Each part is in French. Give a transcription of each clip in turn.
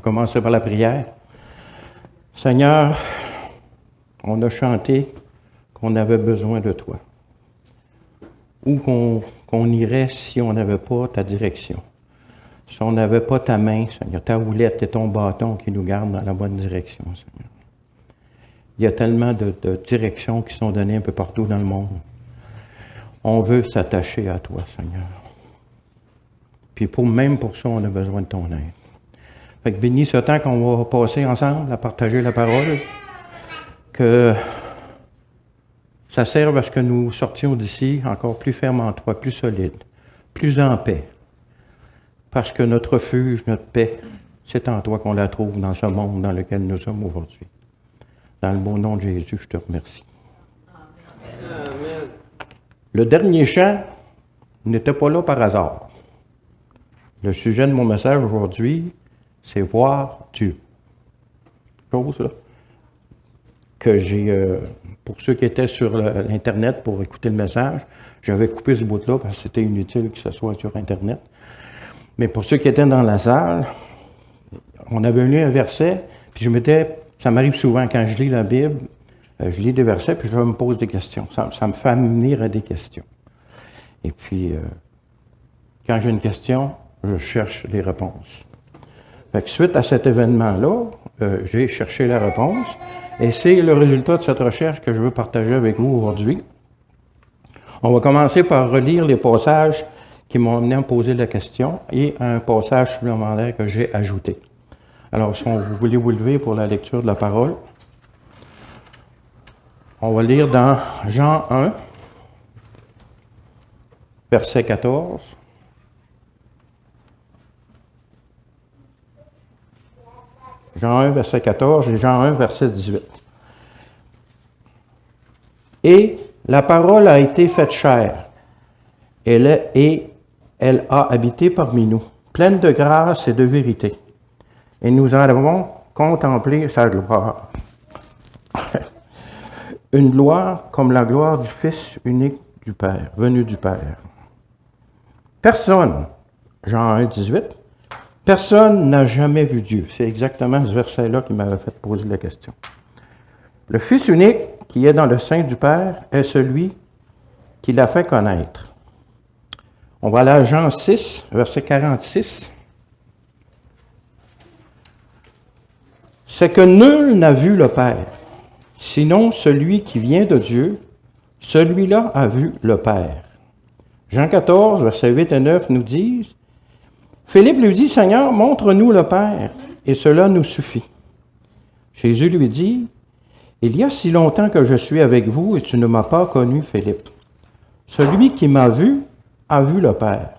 commencerai par la prière. Seigneur, on a chanté qu'on avait besoin de toi. Où qu'on irait si on n'avait pas ta direction. Si on n'avait pas ta main, Seigneur, ta houlette et ton bâton qui nous gardent dans la bonne direction, Seigneur. Il y a tellement de directions qui sont données un peu partout dans le monde. On veut s'attacher à toi, Seigneur. Puis même pour ça, on a besoin de ton aide. Fait que bénis ce temps qu'on va passer ensemble à partager la parole. Que ça serve à ce que nous sortions d'ici encore plus fermes en toi, plus solides, plus en paix. Parce que notre refuge, notre paix, c'est en toi qu'on la trouve dans ce monde dans lequel nous sommes aujourd'hui. Dans le beau nom de Jésus, je te remercie. Amen. Le dernier chant n'était pas là par hasard. Le sujet de mon message aujourd'hui, c'est voir Dieu. Chose là, que j'ai, pour ceux qui étaient sur l'Internet pour écouter le message, j'avais coupé ce bout-là parce que c'était inutile que ce soit sur Internet. Mais pour ceux qui étaient dans la salle, on avait lu un verset, puis ça m'arrive souvent quand je lis la Bible, je lis des versets, puis je me pose des questions. Ça me fait venir à des questions. Et puis, quand j'ai une question, je cherche les réponses. Fait que suite à cet événement-là, j'ai cherché la réponse, et c'est le résultat de cette recherche que je veux partager avec vous aujourd'hui. On va commencer par relire les passages qui m'ont amené à me poser la question et un passage supplémentaire que j'ai ajouté. Alors, si vous voulez vous lever pour la lecture de la parole, on va lire dans Jean 1, verset 14. Jean 1, verset 14 et Jean 1, verset 18. Et la parole a été faite chair, elle a habité parmi nous, pleine de grâce et de vérité. Et nous en avons contemplé sa gloire. Une gloire comme la gloire du Fils unique du Père, venu du Père. Personne, Jean 1, 18, personne n'a jamais vu Dieu. C'est exactement ce verset-là qui m'avait fait poser la question. Le Fils unique qui est dans le sein du Père est celui qui l'a fait connaître. On va aller à Jean 6, verset 46. C'est que nul n'a vu le Père, sinon celui qui vient de Dieu, celui-là a vu le Père. Jean 14, versets 8 et 9 nous disent, Philippe lui dit, Seigneur, montre-nous le Père, et cela nous suffit. Jésus lui dit, il y a si longtemps que je suis avec vous, et tu ne m'as pas connu, Philippe. Celui qui m'a vu a vu le Père.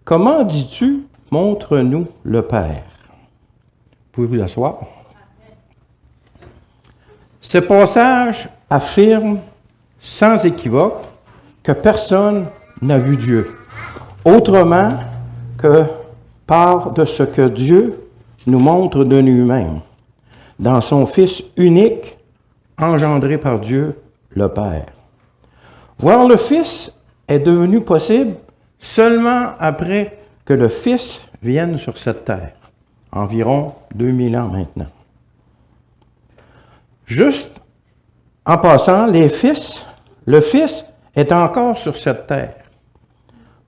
Comment dis-tu, montre-nous le Père? Vous pouvez vous asseoir. Ce passage affirme sans équivoque que personne n'a vu Dieu, autrement que par de ce que Dieu nous montre de lui-même, dans son Fils unique, engendré par Dieu, le Père. Voir le Fils est devenu possible seulement après que le Fils vienne sur cette terre, environ 2000 ans maintenant. Juste en passant, le Fils est encore sur cette terre,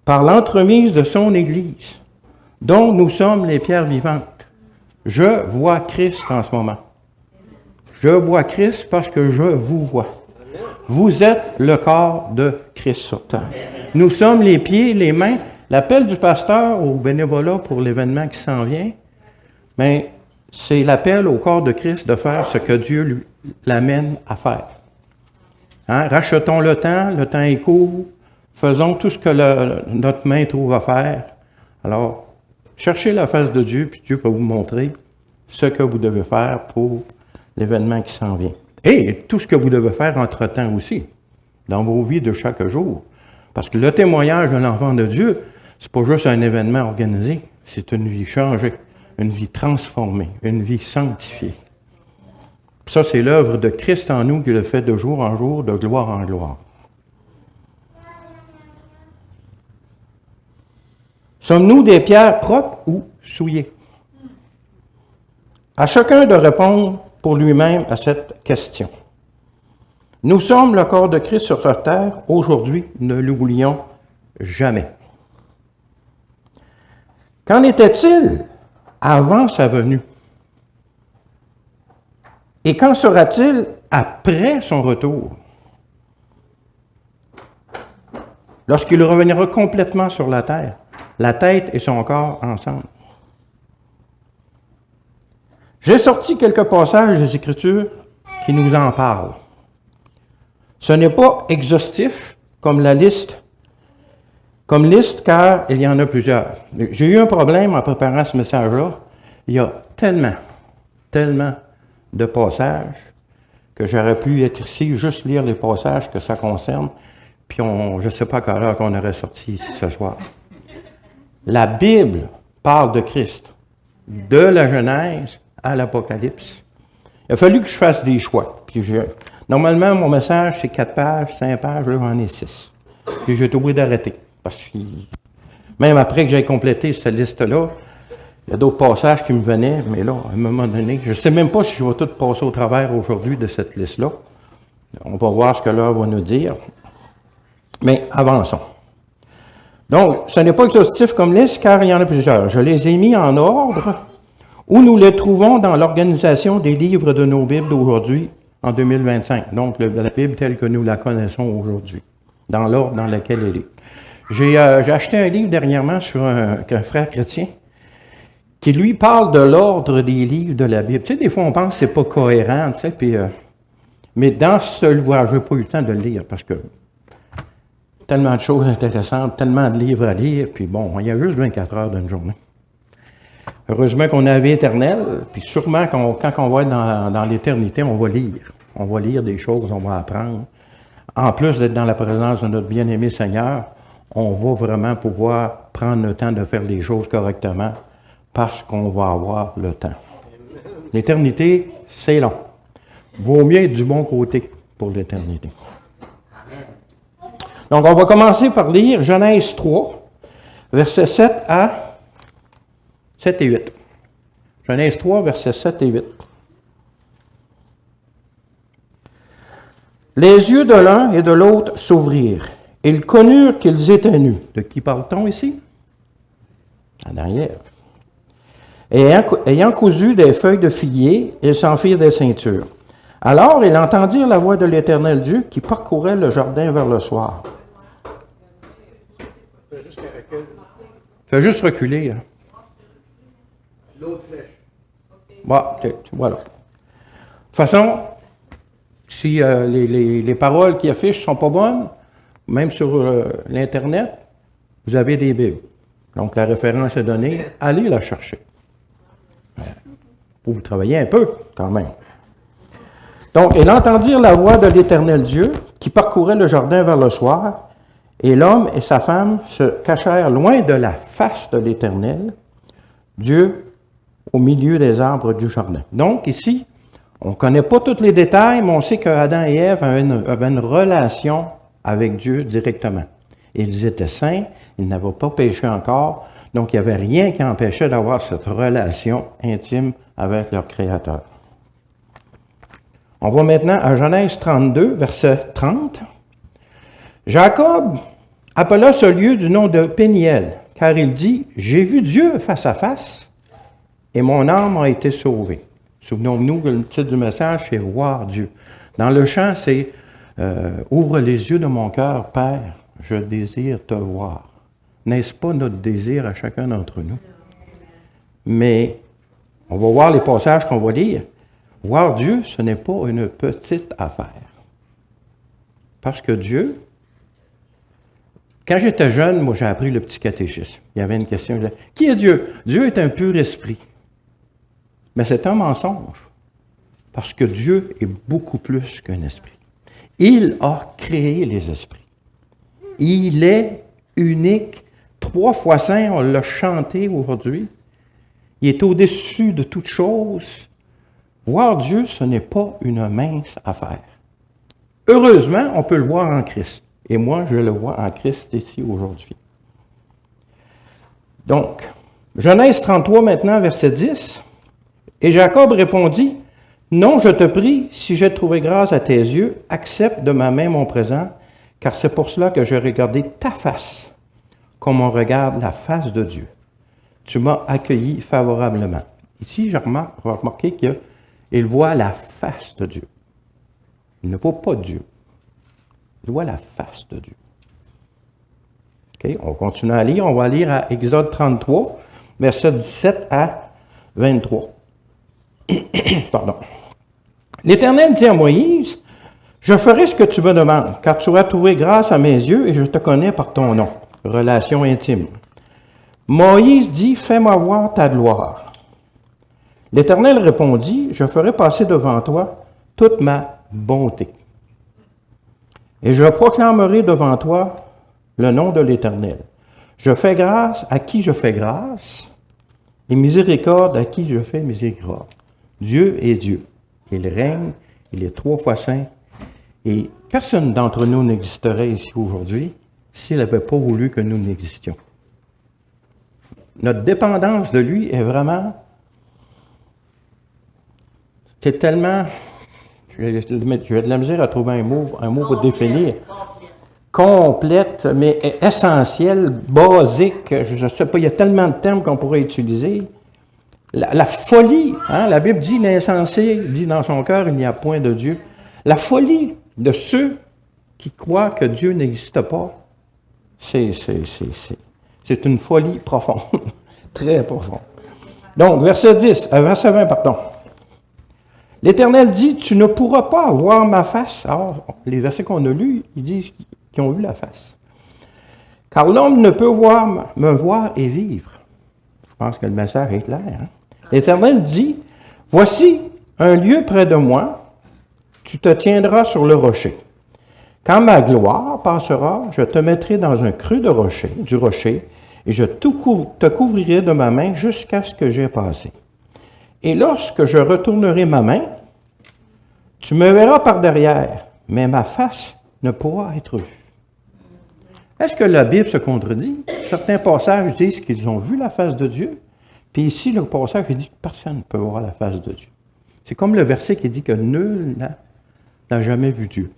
par l'entremise de son Église, dont nous sommes les pierres vivantes. Je vois Christ en ce moment. Je vois Christ parce que je vous vois. Vous êtes le corps de Christ sur terre. Nous sommes les pieds, les mains. L'appel du pasteur au bénévolat pour l'événement qui s'en vient, mais c'est l'appel au corps de Christ de faire ce que Dieu lui l'amène à faire. Hein? Rachetons le temps est court, faisons tout ce que notre main trouve à faire. Alors, cherchez la face de Dieu, puis Dieu va vous montrer ce que vous devez faire pour l'événement qui s'en vient. Et tout ce que vous devez faire entre-temps aussi, dans vos vies de chaque jour. Parce que le témoignage de l'enfant de Dieu, c'est pas juste un événement organisé, c'est une vie changée, une vie transformée, une vie sanctifiée. Ça, c'est l'œuvre de Christ en nous qui le fait de jour en jour, de gloire en gloire. Sommes-nous des pierres propres ou souillées? À chacun de répondre pour lui-même à cette question. Nous sommes le corps de Christ sur cette terre. Aujourd'hui, ne l'oublions jamais. Qu'en était-il avant sa venue? Et qu'en sera-t-il après son retour? Lorsqu'il reviendra complètement sur la terre, la tête et son corps ensemble. J'ai sorti quelques passages des Écritures qui nous en parlent. Ce n'est pas exhaustif comme liste, car il y en a plusieurs. J'ai eu un problème en préparant ce message-là. Il y a tellement de passages que j'aurais pu être ici, juste lire les passages que ça concerne, puis je ne sais pas à quelle heure qu'on aurait sorti ici ce soir. La Bible parle de Christ, de la Genèse à l'Apocalypse. Il a fallu que je fasse des choix. Puis normalement, mon message, c'est 4 pages, 5 pages, là, j'en ai 6. Puis j'ai été obligé d'arrêter. Parce que même après que j'ai complété cette liste-là, il y a d'autres passages qui me venaient, mais là, à un moment donné, je ne sais même pas si je vais tout passer au travers aujourd'hui de cette liste-là. On va voir ce que l'heure va nous dire. Mais avançons. Donc, ce n'est pas exhaustif comme liste, car il y en a plusieurs. Je les ai mis en ordre où nous les trouvons dans l'organisation des livres de nos Bibles d'aujourd'hui, en 2025. Donc, la Bible telle que nous la connaissons aujourd'hui, dans l'ordre dans lequel elle est. J'ai acheté un livre dernièrement sur un frère chrétien qui, lui, parle de l'ordre des livres de la Bible. Tu sais, des fois, on pense que c'est pas cohérent, tu sais, puis, mais dans ce livre, je n'ai pas eu le temps de le lire parce que tellement de choses intéressantes, tellement de livres à lire, puis bon, il y a juste 24 heures d'une journée. Heureusement qu'on a la vie éternelle, puis sûrement quand on va être dans l'éternité, on va lire. On va lire des choses, on va apprendre. En plus d'être dans la présence de notre bien-aimé Seigneur, on va vraiment pouvoir prendre le temps de faire les choses correctement parce qu'on va avoir le temps. L'éternité, c'est long. Vaut mieux être du bon côté pour l'éternité. Donc, on va commencer par lire Genèse 3, versets 7 et 8. Genèse 3, versets 7 et 8. Les yeux de l'un et de l'autre s'ouvrirent. Ils connurent qu'ils étaient nus. De qui parle-t-on ici? Adam et Ève. Et ayant cousu des feuilles de figuier, ils s'en firent des ceintures. Alors ils entendirent la voix de l'Éternel Dieu qui parcourait le jardin vers le soir. Fais juste reculer. Hein. L'autre flèche. Bon, voilà. De toute façon, si les paroles qui affichent ne sont pas bonnes, même sur l'Internet, vous avez des Bibles. Donc, la référence est donnée. Allez la chercher. Pour vous travailler un peu, quand même. Donc, ils entendirent la voix de l'Éternel Dieu qui parcourait le jardin vers le soir, et l'homme et sa femme se cachèrent loin de la face de l'Éternel, Dieu, au milieu des arbres du jardin. Donc, ici, on ne connaît pas tous les détails, mais on sait qu'Adam et Ève avaient une relation avec Dieu directement. Ils étaient saints, ils n'avaient pas péché encore, donc il n'y avait rien qui empêchait d'avoir cette relation intime avec leur Créateur. On va maintenant à Genèse 32, verset 30. Jacob appela ce lieu du nom de Péniel, car il dit, « J'ai vu Dieu face à face, et mon âme a été sauvée. » Souvenons-nous que le titre du message, c'est « Voir Dieu ». Dans le chant, c'est « Ouvre les yeux de mon cœur, Père, je désire te voir. » N'est-ce pas notre désir à chacun d'entre nous? Mais on va voir les passages qu'on va lire. Voir Dieu, ce n'est pas une petite affaire. Parce que Dieu, quand j'étais jeune, moi j'ai appris le petit catéchisme. Il y avait une question, je disais, qui est Dieu? Dieu est un pur esprit. Mais c'est un mensonge. Parce que Dieu est beaucoup plus qu'un esprit. Il a créé les esprits. Il est unique. 3 fois saint, on l'a chanté aujourd'hui. Il est au-dessus de toute chose. Voir Dieu, ce n'est pas une mince affaire. Heureusement, on peut le voir en Christ. Et moi, je le vois en Christ ici aujourd'hui. Donc, Genèse 33 maintenant, verset 10. Et Jacob répondit, « Non, je te prie, si j'ai trouvé grâce à tes yeux, accepte de ma main mon présent, car c'est pour cela que j'ai regardé ta face, comme on regarde la face de Dieu. Tu m'as accueilli favorablement. » Ici, j'ai remarqué qu'il voit la face de Dieu. Il ne voit pas Dieu. Il voit la face de Dieu. OK, on continue à lire. On va lire à Exode 33, versets 17 à 23. Pardon. L'Éternel dit à Moïse, « Je ferai ce que tu me demandes, car tu auras trouvé grâce à mes yeux et je te connais par ton nom. » Relation intime. Moïse dit, « Fais-moi voir ta gloire. » L'Éternel répondit, « Je ferai passer devant toi toute ma bonté. Et je proclamerai devant toi le nom de l'Éternel. Je fais grâce à qui je fais grâce, et miséricorde à qui je fais miséricorde. Dieu est Dieu. Il règne, il est 3 fois saint, et personne d'entre nous n'existerait ici aujourd'hui s'il n'avait pas voulu que nous n'existions. Notre dépendance de lui est vraiment, c'est tellement, j'ai de la misère à trouver un mot pour définir. Complète, mais essentielle, basique, je ne sais pas, il y a tellement de termes qu'on pourrait utiliser. La folie, hein, la Bible dit, l'insensé dit dans son cœur, il n'y a point de Dieu. La folie de ceux qui croient que Dieu n'existe pas, c'est une folie profonde, très profonde. Donc, verset 20, pardon. L'Éternel dit, tu ne pourras pas voir ma face. Alors, les versets qu'on a lus, ils disent qu'ils ont vu la face. Car l'homme ne peut me voir et vivre. Je pense que le message est clair. Hein? L'Éternel dit, voici un lieu près de moi, tu te tiendras sur le rocher. Quand ma gloire passera, je te mettrai dans un creux du rocher, et je te couvrirai de ma main jusqu'à ce que j'aie passé. Et lorsque je retournerai ma main, tu me verras par derrière, mais ma face ne pourra être vue. Est-ce que la Bible se contredit? Certains passages disent qu'ils ont vu la face de Dieu, puis ici, le passage dit que personne ne peut voir la face de Dieu. C'est comme le verset qui dit que nul n'a jamais vu Dieu.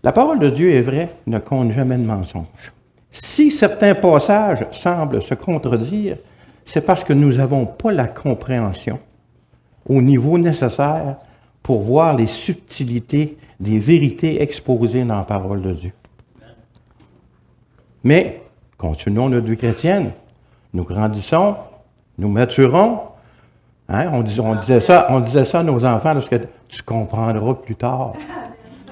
La parole de Dieu est vraie, ne compte jamais de mensonge. Si certains passages semblent se contredire, c'est parce que nous n'avons pas la compréhension au niveau nécessaire pour voir les subtilités des vérités exposées dans la parole de Dieu. Mais, continuons notre vie chrétienne. Nous grandissons, nous maturons. Hein? On disait ça à nos enfants, lorsque tu comprendras plus tard.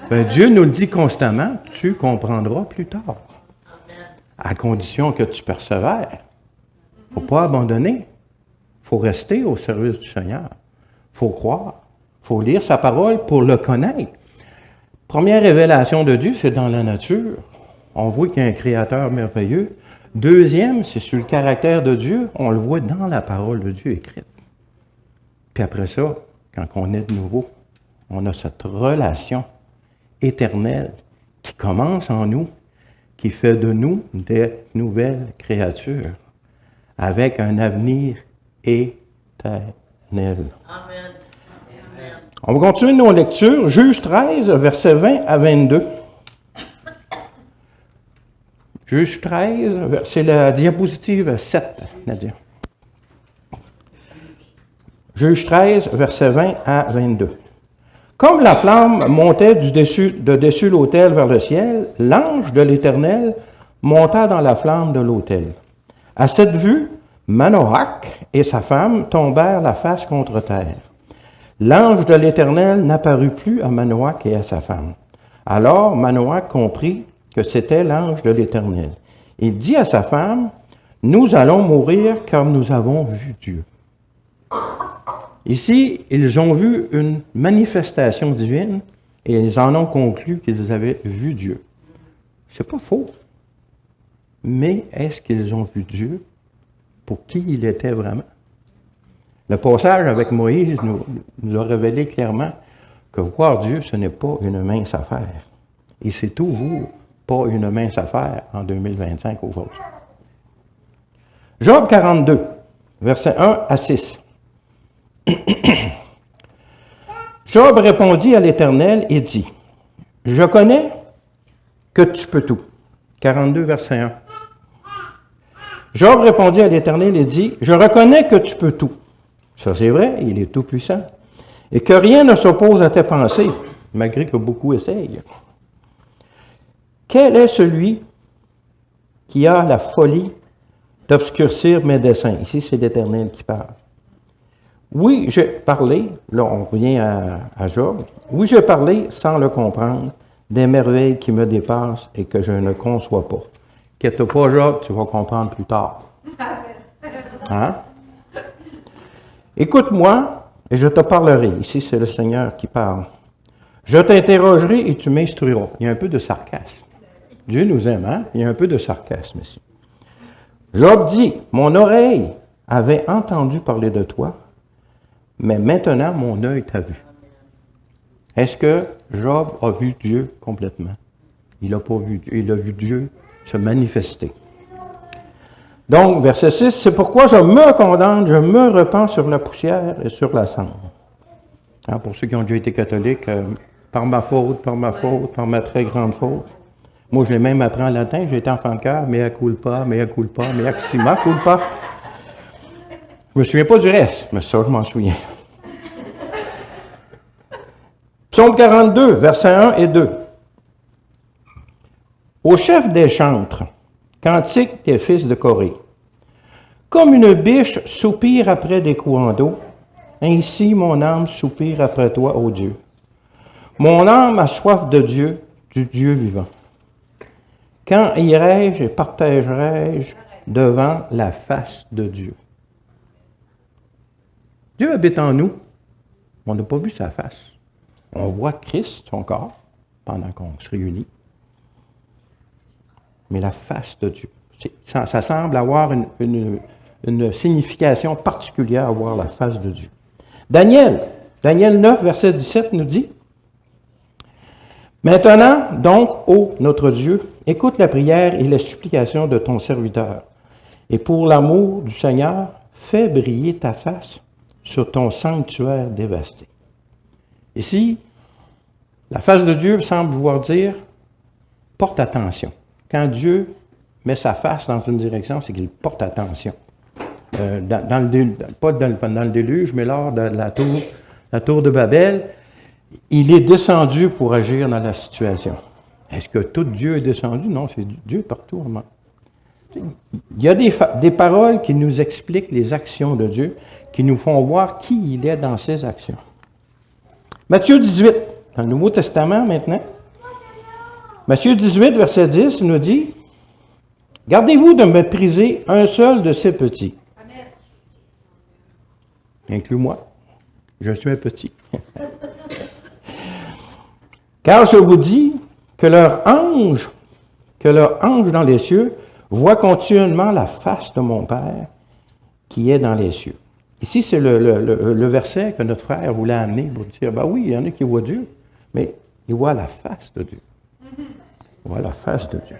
Ben, Dieu nous le dit constamment, tu comprendras plus tard. À condition que tu persévères. Il ne faut pas abandonner. Il faut rester au service du Seigneur. Il faut croire. Il faut lire sa parole pour le connaître. Première révélation de Dieu, c'est dans la nature. On voit qu'il y a un créateur merveilleux. Deuxième, c'est sur le caractère de Dieu. On le voit dans la parole de Dieu écrite. Puis après ça, quand on est de nouveau, on a cette relation éternelle qui commence en nous, qui fait de nous des nouvelles créatures avec un avenir éternel. Amen. On va continuer nos lectures. Juge 13, versets 20 à 22. Juge 13, c'est la diapositive 7, Nadia. Juge 13, versets 20 à 22. Comme la flamme montait de dessus l'autel vers le ciel, l'ange de l'Éternel monta dans la flamme de l'autel. À cette vue, Manoach et sa femme tombèrent la face contre terre. L'ange de l'Éternel n'apparut plus à Manoach et à sa femme. Alors Manoach comprit que c'était l'ange de l'Éternel. Il dit à sa femme, « Nous allons mourir car nous avons vu Dieu. » Ici, ils ont vu une manifestation divine et ils en ont conclu qu'ils avaient vu Dieu. C'est pas faux. Mais est-ce qu'ils ont vu Dieu pour qui il était vraiment? Le passage avec Moïse nous a révélé clairement que voir Dieu, ce n'est pas une mince affaire. Et c'est toujours pas une mince affaire en 2025 aujourd'hui. Job 42, versets 1 à 6. Job répondit à l'Éternel et dit, « Je connais que tu peux tout. » 42, verset 1. Job répondit à l'Éternel et dit, « Je reconnais que tu peux tout. » Ça, c'est vrai, il est tout-puissant. Et que rien ne s'oppose à tes pensées, malgré que beaucoup essayent. Quel est celui qui a la folie d'obscurcir mes desseins? Ici, c'est l'Éternel qui parle. Oui, j'ai parlé, là on revient à Job, oui, j'ai parlé sans le comprendre, des merveilles qui me dépassent et que je ne conçois pas. Inquiète-toi pas, Job, tu vas comprendre plus tard. Hein? Écoute-moi et je te parlerai. Ici, c'est le Seigneur qui parle. Je t'interrogerai et tu m'instruiras. Il y a un peu de sarcasme. Dieu nous aime, hein? Il y a un peu de sarcasme ici. Job dit, mon oreille avait entendu parler de toi, mais maintenant mon œil t'a vu. Est-ce que Job a vu Dieu complètement? Il n'a pas vu Dieu. Il a vu Dieu se manifester. Donc, verset 6, c'est pourquoi je me condamne, je me repens sur la poussière et sur la cendre. Hein, pour ceux qui ont déjà été catholiques, par ma faute, par ma très grande faute. Moi, je l'ai même appris en latin, j'ai été enfant de cœur, mea culpa, maxima culpa. Je ne me souviens pas du reste, mais ça, je m'en souviens. Psaume 42, versets 1 et 2. Au chef des chantres, cantique des fils de Corée. Comme une biche soupire après des courants d'eau, ainsi mon âme soupire après toi, ô Dieu. Mon âme a soif de Dieu, du Dieu vivant. Quand irai-je et partagerai-je devant la face de Dieu? Dieu habite en nous. On n'a pas vu sa face. On voit Christ, son corps, pendant qu'on se réunit. Mais la face de Dieu. Ça semble avoir une signification particulière à voir la face de Dieu. Daniel 9, verset 17 nous dit, « Maintenant, donc, ô notre Dieu, écoute la prière et les supplications de ton serviteur, et pour l'amour du Seigneur, fais briller ta face sur ton sanctuaire dévasté. » Ici, la face de Dieu semble vouloir dire, porte attention. Quand Dieu met sa face dans une direction, c'est qu'il porte attention. Pas dans le déluge, mais lors de la tour de Babel, il est descendu pour agir dans la situation. Est-ce que tout Dieu est descendu? Non, c'est Dieu partout. Il y a des paroles qui nous expliquent les actions de Dieu, qui nous font voir qui il est dans ses actions. Matthieu 18, dans le Nouveau Testament maintenant. Matthieu 18, verset 10, nous dit, « Gardez-vous de mépriser un seul de ces petits. » Inclus-moi, je suis un petit. « Car je vous dis que leur ange dans les cieux voit continuellement la face de mon Père qui est dans les cieux. » Ici, c'est le verset que notre frère voulait amener pour dire, ben oui, il y en a qui voient Dieu, mais ils voient la face de Dieu. Ils voient la face de Dieu.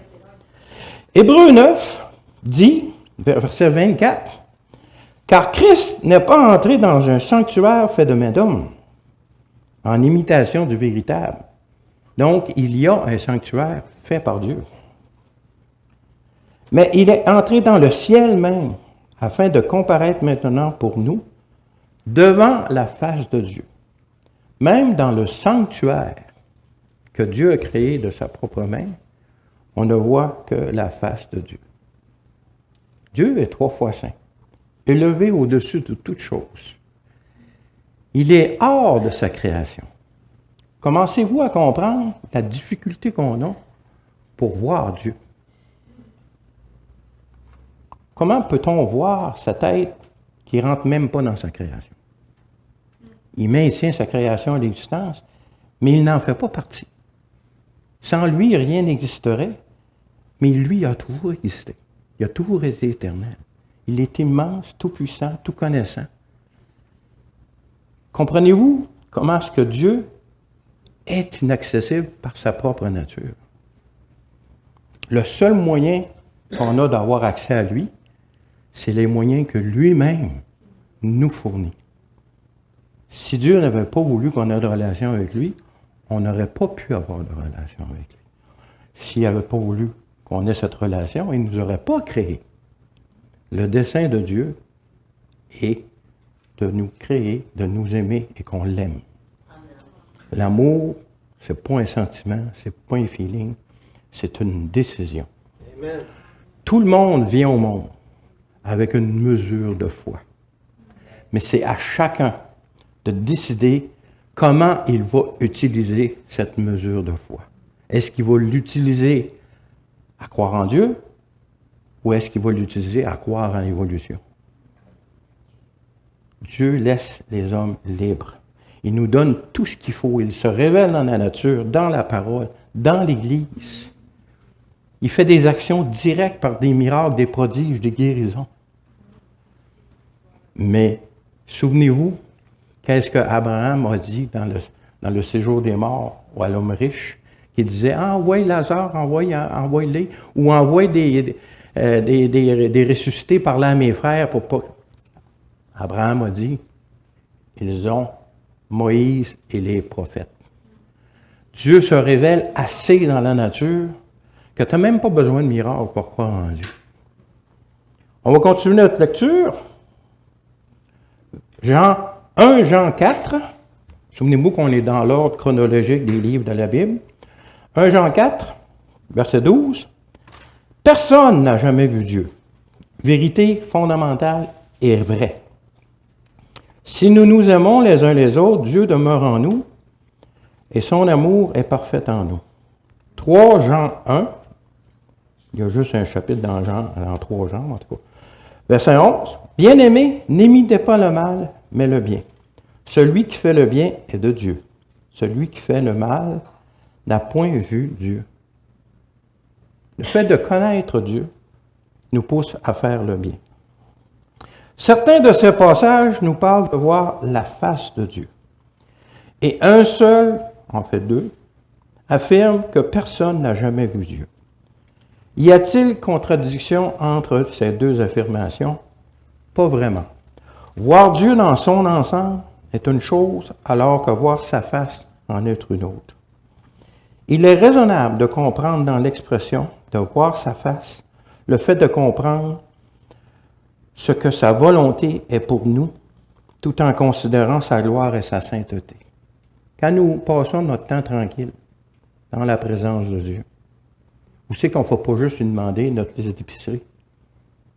Hébreux 9 dit, verset 24, « Car Christ n'est pas entré dans un sanctuaire fait de main d'homme, en imitation du véritable. Donc, il y a un sanctuaire fait par Dieu. Mais il est entré dans le ciel même, afin de comparaître maintenant pour nous devant la face de Dieu. Même dans le sanctuaire que Dieu a créé de sa propre main, on ne voit que la face de Dieu. Dieu est 3 fois saint, élevé au-dessus de toutes choses. Il est hors de sa création. Commencez-vous à comprendre la difficulté qu'on a pour voir Dieu? Comment peut-on voir sa tête qui ne rentre même pas dans sa création? Il maintient sa création à l'existence, mais il n'en fait pas partie. Sans lui, rien n'existerait, mais lui a toujours existé. Il a toujours été éternel. Il est immense, tout-puissant, tout-connaissant. Comprenez-vous comment est-ce que Dieu est inaccessible par sa propre nature? Le seul moyen qu'on a d'avoir accès à lui, c'est les moyens que lui-même nous fournit. Si Dieu n'avait pas voulu qu'on ait de relation avec lui, on n'aurait pas pu avoir de relation avec lui. S'il n'avait pas voulu qu'on ait cette relation, il ne nous aurait pas créés. Le dessein de Dieu est de nous créer, de nous aimer et qu'on l'aime. L'amour, ce n'est pas un sentiment, ce n'est pas un feeling, c'est une décision. Amen. Tout le monde vient au monde avec une mesure de foi. Mais c'est à chacun de décider comment il va utiliser cette mesure de foi. Est-ce qu'il va l'utiliser à croire en Dieu ou est-ce qu'il va l'utiliser à croire en l'évolution? Dieu laisse les hommes libres. Il nous donne tout ce qu'il faut. Il se révèle dans la nature, dans la parole, dans l'Église. Il fait des actions directes par des miracles, des prodiges, des guérisons. Mais souvenez-vous, qu'est-ce qu'Abraham a dit dans le séjour des morts ou à l'homme riche, qui disait « Envoie Lazare, envoie-les, ou envoie des ressuscités par là à mes frères pour pas... » Abraham a dit « Ils ont Moïse et les prophètes. » Dieu se révèle assez dans la nature que tu n'as même pas besoin de miracle pour croire en Dieu. On va continuer notre lecture. 1 Jean 4. Souvenez-vous qu'on est dans l'ordre chronologique des livres de la Bible. 1 Jean 4, verset 12. « Personne n'a jamais vu Dieu. Vérité fondamentale et vraie. Si nous nous aimons les uns les autres, Dieu demeure en nous et son amour est parfait en nous. » 3 Jean 1. Il y a juste un chapitre dans 3 Jean, en tout cas. Verset 11. « Bien-aimés, n'imitez pas le mal, mais le bien. Celui qui fait le bien est de Dieu. Celui qui fait le mal n'a point vu Dieu. » Le fait de connaître Dieu nous pousse à faire le bien. Certains de ces passages nous parlent de voir la face de Dieu. Et un seul, en fait deux, affirme que personne n'a jamais vu Dieu. Y a-t-il contradiction entre ces deux affirmations? Pas vraiment. Voir Dieu dans son ensemble est une chose, alors que voir sa face en est une autre. Il est raisonnable de comprendre dans l'expression de voir sa face le fait de comprendre ce que sa volonté est pour nous, tout en considérant sa gloire et sa sainteté. Quand nous passons notre temps tranquille dans la présence de Dieu, vous savez qu'on ne faut pas juste lui demander notre liste d'épicerie,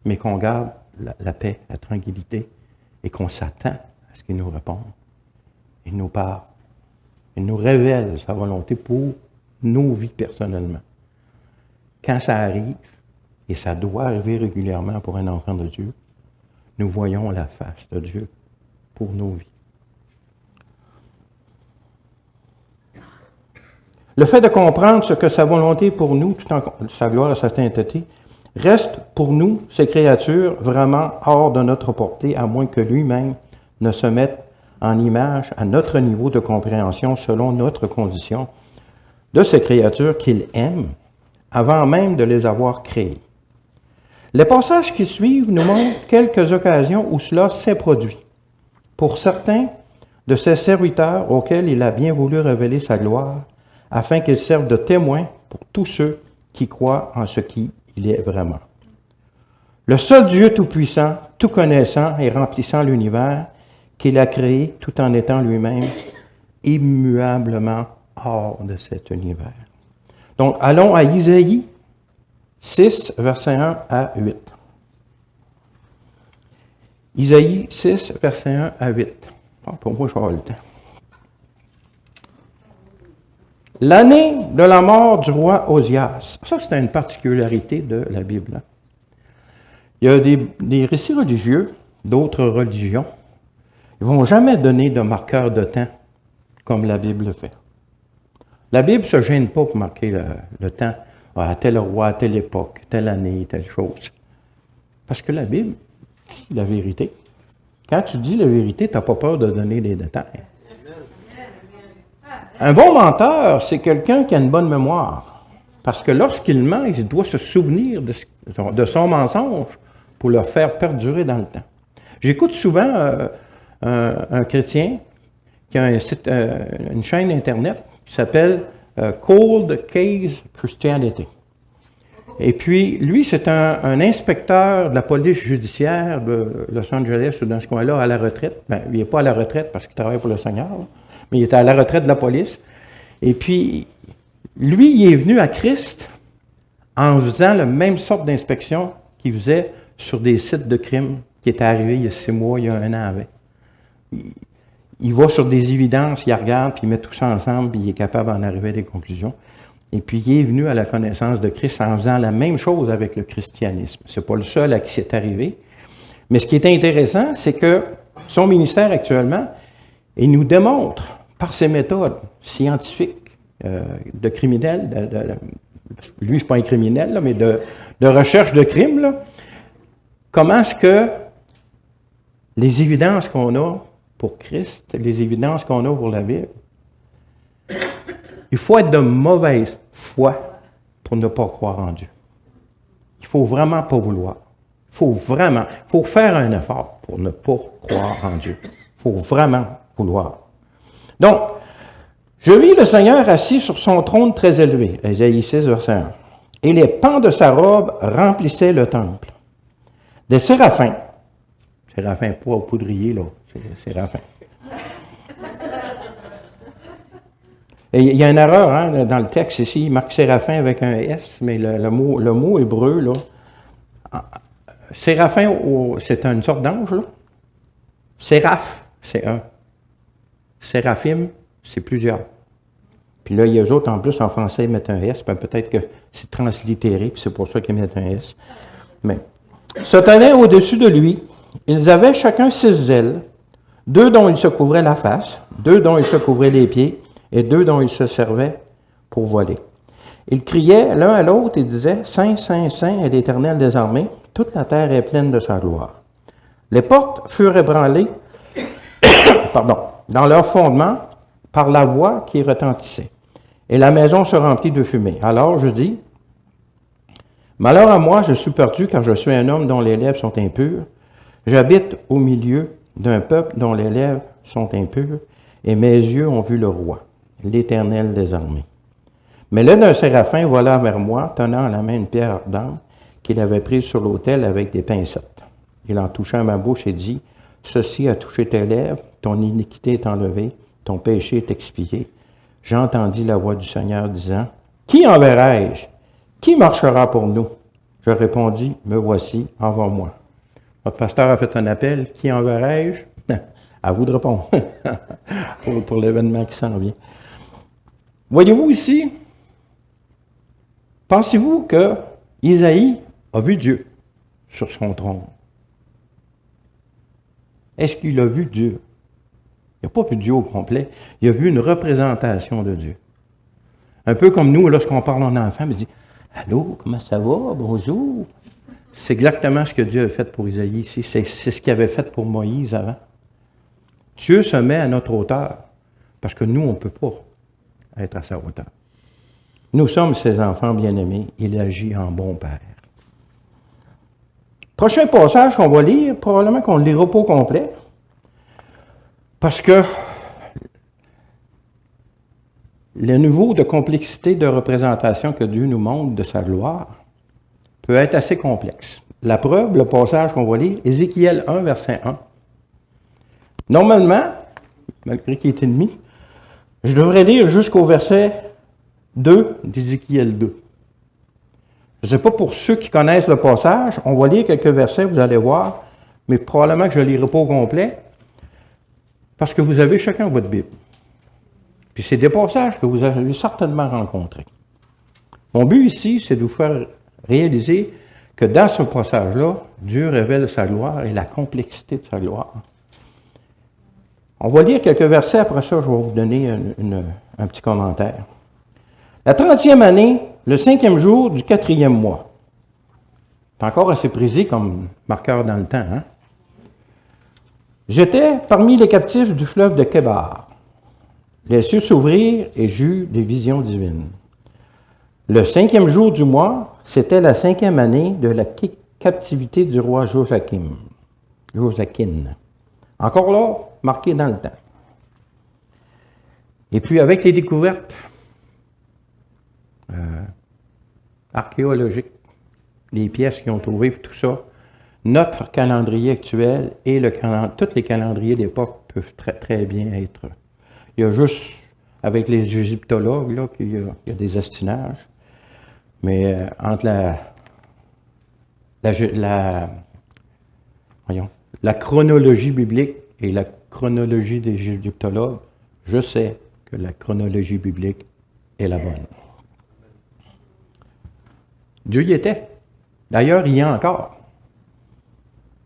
mais qu'on garde la paix, la tranquillité, et qu'on s'attend à ce qu'il nous réponde. Il nous parle. Il nous révèle sa volonté pour nos vies personnellement. Quand ça arrive, et ça doit arriver régulièrement pour un enfant de Dieu, nous voyons la face de Dieu pour nos vies. Le fait de comprendre ce que sa volonté est pour nous, tout en sa gloire et sa sainteté, reste pour nous, ces créatures, vraiment hors de notre portée, à moins que lui-même ne se mette en image à notre niveau de compréhension selon notre condition de ces créatures qu'il aime, avant même de les avoir créées. Les passages qui suivent nous montrent quelques occasions où cela s'est produit. Pour certains de ses serviteurs auxquels il a bien voulu révéler sa gloire, afin qu'ils servent de témoins pour tous ceux qui croient en ce qu'il est vraiment. Le seul Dieu tout-puissant, tout connaissant et remplissant l'univers, qu'il a créé tout en étant lui-même immuablement hors de cet univers. Donc, allons à Isaïe 6, versets 1 à 8. Isaïe 6, versets 1 à 8. Pour moi, je vais avoir le temps. L'année de la mort du roi Osias. Ça, c'est une particularité de la Bible. Il y a des récits religieux d'autres religions. Ils ne vont jamais donner de marqueur de temps comme la Bible le fait. La Bible ne se gêne pas pour marquer le temps à tel roi, à telle époque, telle année, telle chose. Parce que la Bible dit la vérité. Quand tu dis la vérité, tu n'as pas peur de donner des détails. Un bon menteur, c'est quelqu'un qui a une bonne mémoire. Parce que lorsqu'il ment, il doit se souvenir de son mensonge pour le faire perdurer dans le temps. J'écoute souvent un chrétien qui a une chaîne Internet qui s'appelle Cold Case Christianity. Et puis, lui, c'est un inspecteur de la police judiciaire de Los Angeles, ou dans ce coin-là, à la retraite. Bien, il n'est pas à la retraite parce qu'il travaille pour le Seigneur, là, mais il était à la retraite de la police. Et puis, lui, il est venu à Christ en faisant la même sorte d'inspection qu'il faisait sur des sites de crimes qui étaient arrivés il y a 6 mois, il y a 1 an avec. Il va sur des évidences, il regarde, puis il met tout ça ensemble, puis il est capable d'en arriver à des conclusions. Et puis, il est venu à la connaissance de Christ en faisant la même chose avec le christianisme. Ce n'est pas le seul à qui c'est arrivé. Mais ce qui est intéressant, c'est que son ministère actuellement, il nous démontre, par ses méthodes scientifiques de criminels, lui, ce n'est pas un criminel, là, mais de recherche de crimes, là, comment est-ce que les évidences qu'on a pour Christ, les évidences qu'on a pour la Bible, il faut être de mauvaise foi pour ne pas croire en Dieu. Il ne faut vraiment pas vouloir. Il faut faire un effort pour ne pas croire en Dieu. Il faut vraiment vouloir. Donc, je vis le Seigneur assis sur son trône très élevé, Ésaïe 6, verset 1. Et les pans de sa robe remplissaient le temple. Des séraphins pas au poudrier, là, c'est séraphins. Et il y a une erreur hein, dans le texte ici, il marque séraphin avec un S, mais le mot hébreu, là, séraphin, c'est une sorte d'ange, là. Séraph, c'est un. Séraphim, c'est plusieurs. Puis là, il y a eux autres, en plus, en français, ils mettent un S, peut-être que c'est translittéré, puis c'est pour ça qu'ils mettent un S. Mais, se tenaient au-dessus de lui, ils avaient chacun 6 ailes, 2 dont ils se couvraient la face, 2 dont ils se couvraient les pieds, et 2 dont ils se servaient pour voler. Ils criaient l'un à l'autre et disaient « Saint, Saint, Saint est l'Éternel des armées, toute la terre est pleine de sa gloire. » Les portes furent ébranlées dans leur fondement par la voix qui retentissait, et la maison se remplit de fumée. Alors je dis « Malheur à moi, je suis perdu, car je suis un homme dont les lèvres sont impures. J'habite au milieu d'un peuple dont les lèvres sont impures, et mes yeux ont vu le roi, l'Éternel des armées. » Mais l'un d'un séraphin vola vers moi, tenant à la main une pierre ardente qu'il avait prise sur l'autel avec des pincettes. Il en toucha ma bouche et dit, « Ceci a touché tes lèvres, ton iniquité est enlevée, ton péché est expié. » J'entendis la voix du Seigneur disant, « Qui enverrai-je? Qui marchera pour nous? » Je répondis, « Me voici, envoie-moi. » Votre pasteur a fait un appel, « Qui enverrai-je? » À vous de répondre pour l'événement qui s'en vient. Voyez-vous ici, pensez-vous que Isaïe a vu Dieu sur son trône? Est-ce qu'il a vu Dieu? Il n'a pas vu Dieu au complet, il a vu une représentation de Dieu. Un peu comme nous, lorsqu'on parle en enfant, on dit « Allô, comment ça va? Bonjour. » C'est exactement ce que Dieu a fait pour Isaïe ici. C'est ce qu'il avait fait pour Moïse avant. Dieu se met à notre hauteur, parce que nous, on ne peut pas être à sa hauteur. Nous sommes ses enfants bien-aimés. Il agit en bon père. Prochain passage qu'on va lire, probablement qu'on ne le lira pas au complet, parce que le niveau de complexité de représentation que Dieu nous montre de sa gloire peut être assez complexe. La preuve, le passage qu'on va lire, Ézéchiel 1, verset 1. Normalement, malgré qu'il est ennemi, je devrais lire jusqu'au verset 2 d'Ézéchiel 2. Je ne sais pas pour ceux qui connaissent le passage, on va lire quelques versets, vous allez voir, mais probablement que je ne le lirai pas au complet, parce que vous avez chacun votre Bible. Puis c'est des passages que vous avez certainement rencontrés. Mon but ici, c'est de vous faire réaliser que dans ce passage-là, Dieu révèle sa gloire et la complexité de sa gloire. On va lire quelques versets, après ça, je vais vous donner un petit commentaire. La 30e année, le 5e jour du 4e mois. C'est encore assez précis comme marqueur dans le temps, hein? J'étais parmi les captifs du fleuve de Kébar. Les cieux s'ouvrirent et j'eus des visions divines. Le 5e jour du mois, c'était la 5e année de la captivité du roi Joachim. Encore là, marqué dans le temps. Et puis avec les découvertes archéologiques, les pièces qu'ils ont trouvées, tout ça, notre calendrier actuel et tous les calendriers d'époque peuvent très, très bien être. Il y a juste, avec les égyptologues, là, qu'il y a des estinages. Mais entre la chronologie biblique et la chronologie des égyptologues, je sais que la chronologie biblique est la bonne. Dieu y était. D'ailleurs, il y a encore.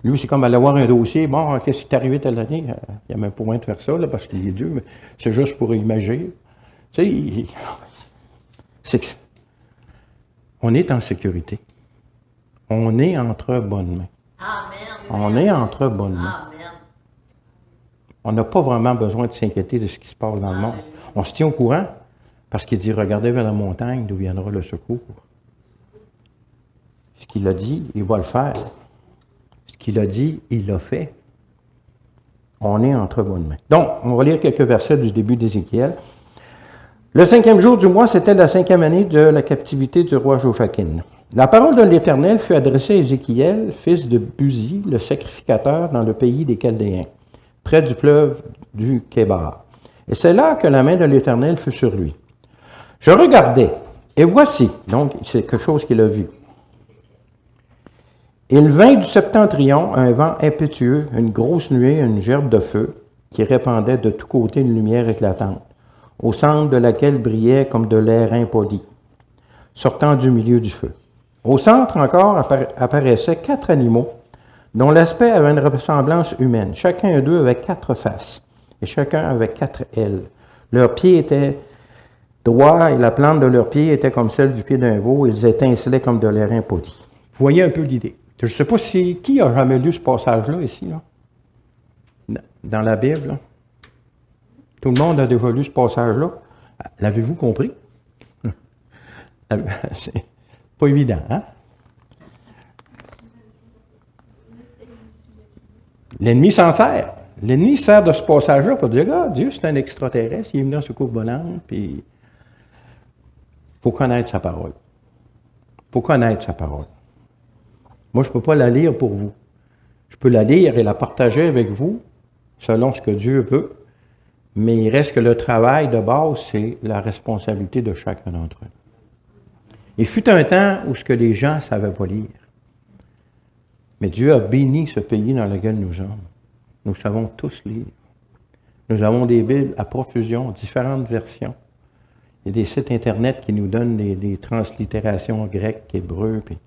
Lui, c'est comme aller voir un dossier. Bon, qu'est-ce qui est arrivé telle année? Il n'y a même pas moyen de faire ça, là, parce qu'il est Dieu, mais c'est juste pour imaginer. Tu sais, on est en sécurité. On est entre bonnes mains. Amen. On est entre bonnes mains. Amen. On n'a pas vraiment besoin de s'inquiéter de ce qui se passe dans le monde. On se tient au courant parce qu'il dit, regardez vers la montagne d'où viendra le secours. Ce qu'il a dit, il va le faire. Ce qu'il a dit, il l'a fait. On est entre bonnes mains. Donc, on va lire quelques versets du début d'Ézéchiel. Le 5e jour du mois, c'était la 5e année de la captivité du roi Joachim. La parole de l'Éternel fut adressée à Ézéchiel, fils de Buzi, le sacrificateur, dans le pays des Chaldéens, près du fleuve du Kébar. Et c'est là que la main de l'Éternel fut sur lui. Je regardais, et voici, donc c'est quelque chose qu'il a vu. Il vint du septentrion un vent impétueux, une grosse nuée, une gerbe de feu, qui répandait de tous côtés une lumière éclatante, au centre de laquelle brillait comme de l'airain poli, sortant du milieu du feu. Au centre encore apparaissaient 4 animaux, dont l'aspect avait une ressemblance humaine. Chacun d'eux avait 4 faces, et chacun avait 4 ailes. Leurs pieds étaient droits, et la plante de leurs pieds était comme celle du pied d'un veau, ils étincelaient comme de l'airain poli. Vous voyez un peu l'idée. Je ne sais pas qui a jamais lu ce passage-là ici, là, dans la Bible. Là. Tout le monde a déjà lu ce passage-là. L'avez-vous compris? C'est pas évident, hein? L'ennemi s'en sert. L'ennemi sert de ce passage-là pour dire, ah, Dieu, c'est un extraterrestre, il est venu dans ce coupe volante, puis il faut connaître sa parole. Il faut connaître sa parole. Moi, je ne peux pas la lire pour vous. Je peux la lire et la partager avec vous, selon ce que Dieu veut, mais il reste que le travail de base, c'est la responsabilité de chacun d'entre eux. Il fut un temps où ce que les gens ne savaient pas lire. Mais Dieu a béni ce pays dans lequel nous sommes. Nous savons tous lire. Nous avons des Bibles à profusion, différentes versions. Il y a des sites Internet qui nous donnent des translittérations grecques, hébreux, puis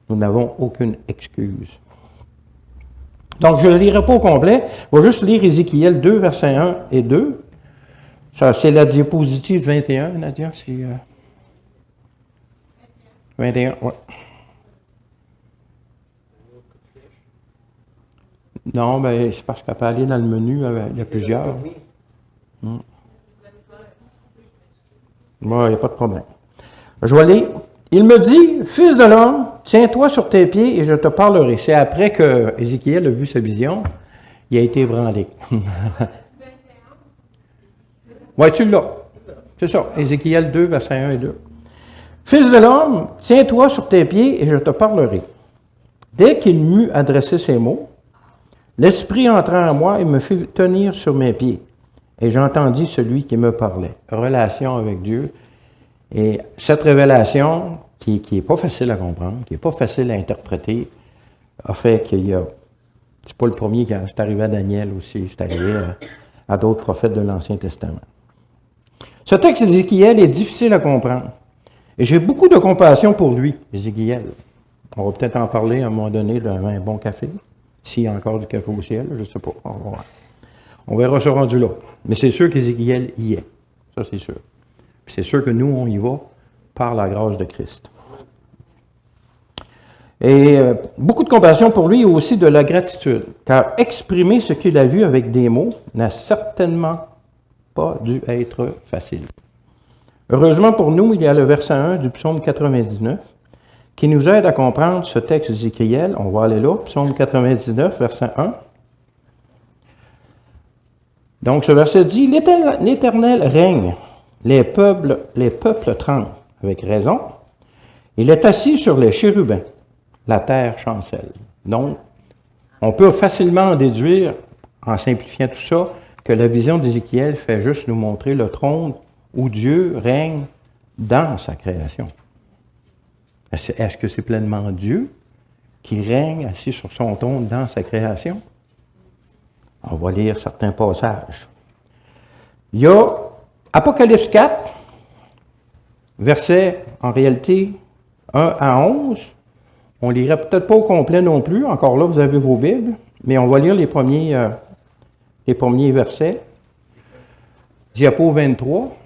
nous n'avons aucune excuse. Donc, je ne le lirai pas au complet. Je vais juste lire Ézéchiel 2, versets 1 et 2. Ça, c'est la diapositive 21, Nadia. C'est 21, oui. Non, mais c'est parce qu'elle peut aller dans le menu, il y a plusieurs. Oui, il n'y a pas de problème. Je vais aller. Il me dit, fils de l'homme, tiens-toi sur tes pieds et je te parlerai. C'est après que Ézéchiel a vu sa vision, il a été ébranlé. Oui, tu l'as. C'est ça, Ézéchiel 2, versets 1 et 2. Fils de l'homme, tiens-toi sur tes pieds et je te parlerai. Dès qu'il m'eut adressé ces mots, l'Esprit entra en moi et me fit tenir sur mes pieds. Et j'entendis celui qui me parlait. Relation avec Dieu. Et cette révélation, qui n'est pas facile à comprendre, qui n'est pas facile à interpréter, a fait qu'il y a... C'est pas le premier qui c'est arrivé à Daniel aussi, c'est arrivé à d'autres prophètes de l'Ancien Testament. Ce texte d'Ézéchiel est difficile à comprendre. Et j'ai beaucoup de compassion pour lui, Ézéchiel. On va peut-être en parler à un moment donné d'un bon café, s'il y a encore du café au ciel, je ne sais pas. On verra ce rendu là. Mais c'est sûr qu'Ézéchiel y est. Ça, c'est sûr. Puis c'est sûr que nous, on y va par la grâce de Christ. Et beaucoup de compassion pour lui et aussi de la gratitude, car exprimer ce qu'il a vu avec des mots n'a certainement pas dû être facile. Heureusement pour nous, il y a le verset 1 du psaume 99 qui nous aide à comprendre ce texte d'Ézéchiel. On va aller là, psaume 99, verset 1. Donc, ce verset dit, l'Éternel règne, les peuples tremblent, avec raison. Il est assis sur les chérubins, la terre chancelle. Donc, on peut facilement en déduire, en simplifiant tout ça, que la vision d'Ézéchiel fait juste nous montrer le trône où Dieu règne dans sa création. Est-ce que c'est pleinement Dieu qui règne assis sur son trône dans sa création? On va lire certains passages. Il y a Apocalypse 4, versets en réalité 1 à 11. On ne lirait peut-être pas au complet non plus. Encore là, vous avez vos Bibles. Mais on va lire les premiers versets. Diapo 23,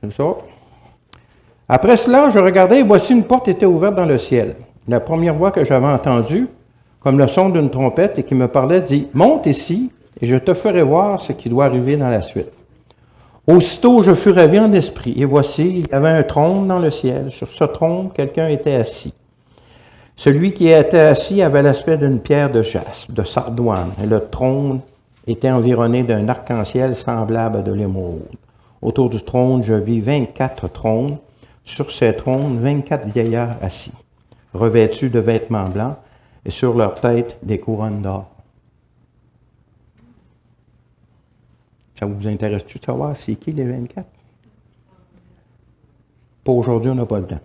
c'est ça. Après cela, je regardais et voici une porte était ouverte dans le ciel. La première voix que j'avais entendue, comme le son d'une trompette et qui me parlait, dit « Monte ici et je te ferai voir ce qui doit arriver dans la suite. » Aussitôt, je fus ravi en esprit et voici, il y avait un trône dans le ciel. Sur ce trône, quelqu'un était assis. Celui qui était assis avait l'aspect d'une pierre de jaspe, de sardoine, et le trône était environné d'un arc-en-ciel semblable à de l'émeraude. Autour du trône, je vis 24 trônes. Sur ces trônes, 24 vieillards assis, revêtus de vêtements blancs, et sur leur tête, des couronnes d'or. Ça vous intéresse-tu de savoir c'est qui les 24? Pour aujourd'hui, on n'a pas le temps.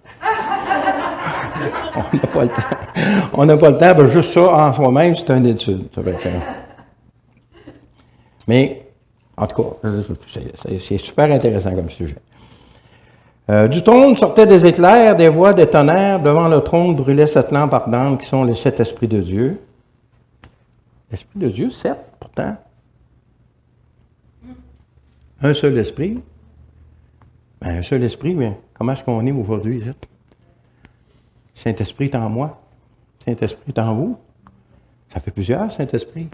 On n'a pas le temps. On n'a pas le temps, ben juste ça, en soi-même, c'est une étude. Mais, en tout cas, c'est super intéressant comme sujet. Du trône sortaient des éclairs, des voix, des tonnerres. Devant le trône brûlait 7 lampes ardentes qui sont les 7 esprits de Dieu. L'esprit de Dieu, 7, pourtant. Un seul esprit. Ben, un seul esprit, mais comment est-ce qu'on est aujourd'hui? Saint-Esprit est en moi. Saint-Esprit est en vous. Ça fait plusieurs Saint-Esprit.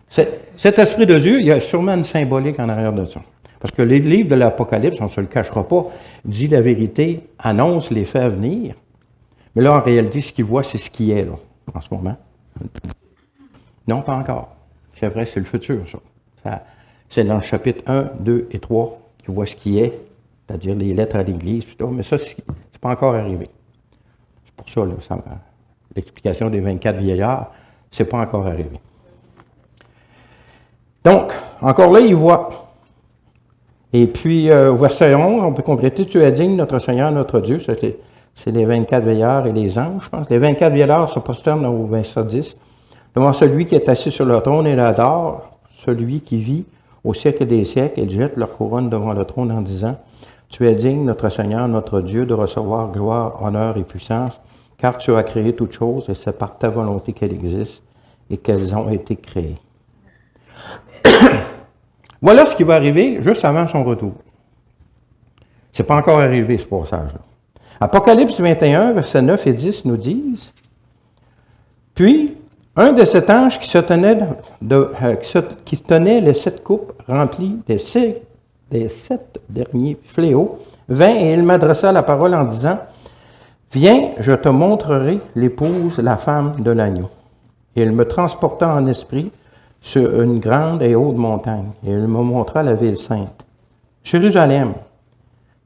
Cet esprit de Dieu, il y a sûrement une symbolique en arrière de ça. Parce que les livres de l'Apocalypse, on ne se le cachera pas, dit la vérité, annonce les faits à venir. Mais là, en réalité, ce qu'il voit, c'est ce qui est, là, en ce moment. Non, pas encore. C'est vrai, c'est le futur, ça. C'est dans le chapitre 1, 2 et 3 qu'il voit ce qui est, c'est-à-dire les lettres à l'Église, mais ça, c'est pas encore arrivé. C'est pour ça, là, l'explication des 24 vieillards, c'est pas encore arrivé. Donc, encore là, il voit. Et puis, au verset 11, on peut compléter « Tu es digne, notre Seigneur, notre Dieu ». C'est les 24 veillards et les anges, je pense. Les 24 veillards se prosternent au verset 10. Devant celui qui est assis sur le trône et l'adore, celui qui vit au siècle des siècles, ils jettent leur couronne devant le trône en disant « Tu es digne, notre Seigneur, notre Dieu, de recevoir gloire, honneur et puissance, car tu as créé toutes choses et c'est par ta volonté qu'elles existent et qu'elles ont été créées. » Voilà ce qui va arriver juste avant son retour. Ce n'est pas encore arrivé, ce passage-là. Apocalypse 21, versets 9 et 10 nous disent « Puis, un de ces anges qui tenait les 7 coupes remplies des 7 derniers fléaux vint et il m'adressa la parole en disant « Viens, je te montrerai l'épouse, la femme de l'agneau. » Et il me transporta en esprit sur une grande et haute montagne, et il me montra la ville sainte, Jérusalem,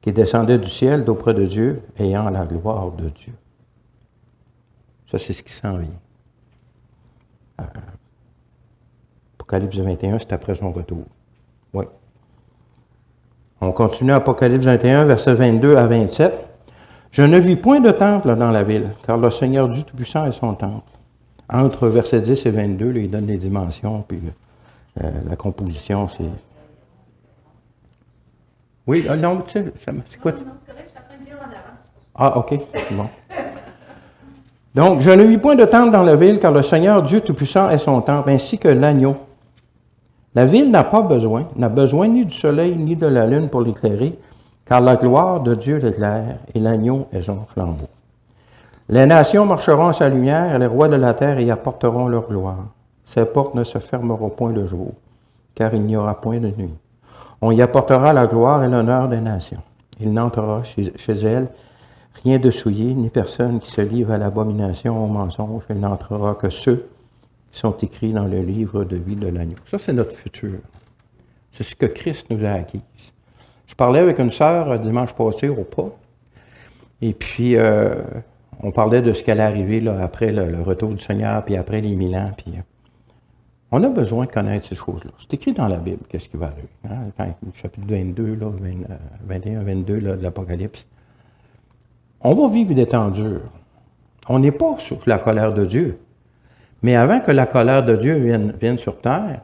qui descendait du ciel d'auprès de Dieu, ayant la gloire de Dieu. Ça, c'est ce qui s'en vient. Apocalypse 21, c'est après son retour. Oui. On continue Apocalypse 21, versets 22 à 27. « Je ne vis point de temple dans la ville, car le Seigneur Dieu Tout-Puissant est son temple. » Entre versets 10 et 22, là, il donne les dimensions, puis la composition, c'est... Oui, non, tu sais, c'est quoi? Non, c'est correct, je suis en train de lire en avance. Ah, OK, c'est bon. Donc, je ne vis point de temple dans la ville, car le Seigneur Dieu Tout-Puissant est son temple, ainsi que l'agneau. La ville n'a besoin ni du soleil, ni de la lune pour l'éclairer, car la gloire de Dieu l'éclaire, et l'agneau est son flambeau. Les nations marcheront à sa lumière, et les rois de la terre y apporteront leur gloire. Ses portes ne se fermeront point le jour, car il n'y aura point de nuit. On y apportera la gloire et l'honneur des nations. Il n'entrera chez elles rien de souillé, ni personne qui se livre à l'abomination, au mensonge. Il n'entrera que ceux qui sont écrits dans le livre de vie de l'agneau. Ça, c'est notre futur. C'est ce que Christ nous a acquis. Je parlais avec une sœur dimanche passé au pas, et puis on parlait de ce qui allait arriver là, après le retour du Seigneur, puis après les 1000 ans. Puis, on a besoin de connaître ces choses-là. C'est écrit dans la Bible, qu'est-ce qui va arriver. Hein? Dans le chapitre 22, là, 21, 22 là, de l'Apocalypse. On va vivre des temps durs. On n'est pas sous la colère de Dieu. Mais avant que la colère de Dieu vienne sur terre,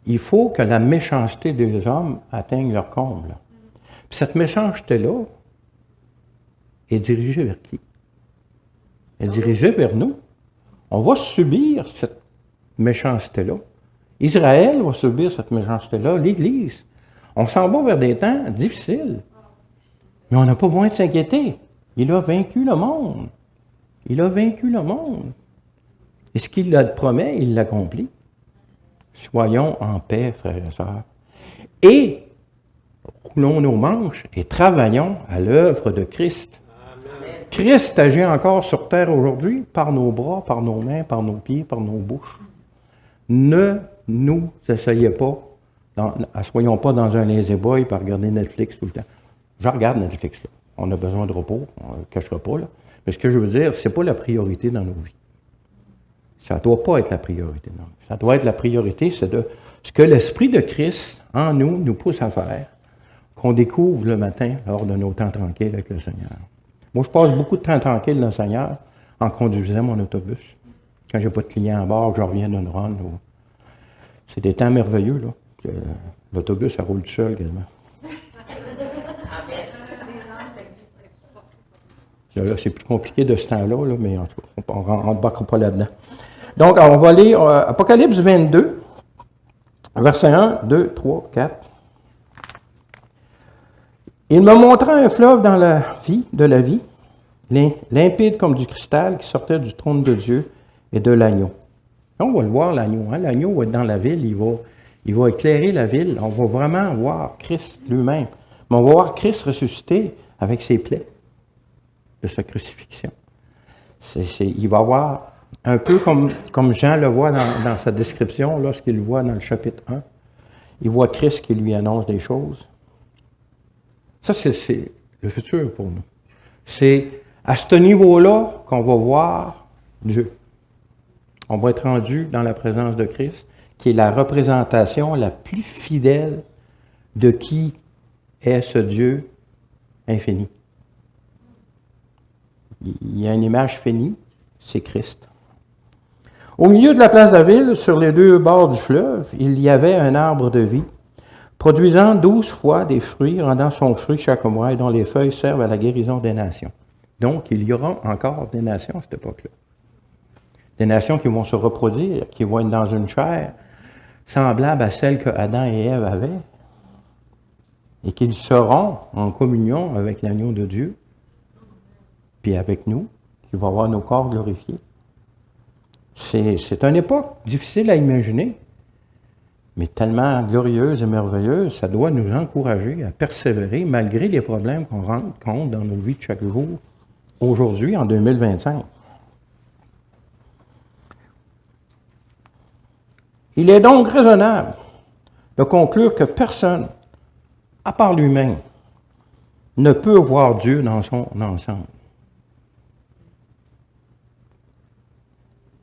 il faut que la méchanceté des hommes atteigne leur comble. Puis cette méchanceté-là est dirigée vers qui? Elle est dirigée vers nous. On va subir cette méchanceté-là. Israël va subir cette méchanceté-là, l'Église. On s'en va vers des temps difficiles. Mais on n'a pas besoin de s'inquiéter. Il a vaincu le monde. Il a vaincu le monde. Et ce qu'il promet, il l'accomplit. Soyons en paix, frères et sœurs. Et roulons nos manches et travaillons à l'œuvre de Christ. Amen. Christ agit encore sur terre aujourd'hui par nos bras, par nos mains, par nos pieds, par nos bouches. Ne nous essayez pas, soyons pas dans un lazy boy par regarder Netflix tout le temps. Je regarde Netflix, là. On a besoin de repos, on ne le cachera pas, là. Mais ce que je veux dire, ce n'est pas la priorité dans nos vies. Ça ne doit pas être la priorité. Non. Ça doit être la priorité, c'est de ce que l'Esprit de Christ en nous pousse à faire, qu'on découvre le matin lors de nos temps tranquilles avec le Seigneur. Moi, je passe beaucoup de temps tranquille dans le Seigneur en conduisant mon autobus. Quand je n'ai pas de client à bord, que je reviens d'une run. C'est des temps merveilleux, là. L'autobus, ça roule tout seul quasiment. Là, c'est plus compliqué de ce temps-là, là, mais en tout cas, on ne embarquera pas là-dedans. Donc, on va lire Apocalypse 22, versets 1, 2, 3, 4. Il me montra un fleuve dans la vie, limpide comme du cristal, qui sortait du trône de Dieu et de l'agneau. On va le voir, l'agneau. Hein? L'agneau va être dans la ville, il va éclairer la ville. On va vraiment voir Christ lui-même. Mais on va voir Christ ressuscité avec ses plaies de sa crucifixion. Il va voir, un peu comme Jean le voit dans sa description, lorsqu'il le voit dans le chapitre 1, il voit Christ qui lui annonce des choses. Ça, c'est le futur pour nous. C'est à ce niveau-là qu'on va voir Dieu. On va être rendu dans la présence de Christ, qui est la représentation la plus fidèle de qui est ce Dieu infini. Il y a une image finie, c'est Christ. Au milieu de la place de la ville, sur les deux bords du fleuve, il y avait un arbre de vie, produisant 12 fois des fruits, rendant son fruit chaque mois, et dont les feuilles servent à la guérison des nations. Donc, il y aura encore des nations à cette époque-là. Des nations qui vont se reproduire, qui vont être dans une chair semblable à celle que Adam et Ève avaient, et qu'ils seront en communion avec l'agneau de Dieu, puis avec nous, qui va avoir nos corps glorifiés. C'est une époque difficile à imaginer, mais tellement glorieuse et merveilleuse, ça doit nous encourager à persévérer malgré les problèmes qu'on rencontre dans nos vies de chaque jour, aujourd'hui, en 2025. Il est donc raisonnable de conclure que personne, à part lui-même, ne peut voir Dieu dans son ensemble.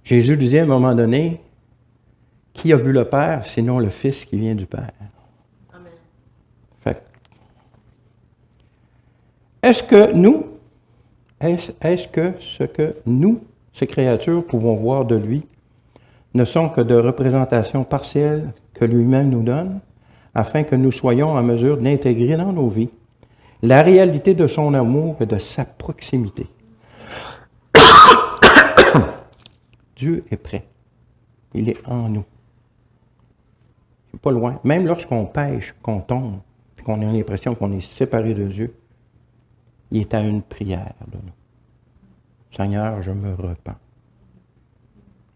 Jésus disait à un moment donné, « Qui a vu le Père, sinon le Fils qui vient du Père? » Amen. Fait. Est-ce que ce que nous, ces créatures, pouvons voir de lui, ne sont que de représentations partielles que lui-même nous donne, afin que nous soyons en mesure d'intégrer dans nos vies la réalité de son amour et de sa proximité? Dieu est prêt. Il est en nous. Il n'est pas loin. Même lorsqu'on pêche, qu'on tombe, et qu'on a l'impression qu'on est séparé de Dieu, il est à une prière de nous. Seigneur, je me repens.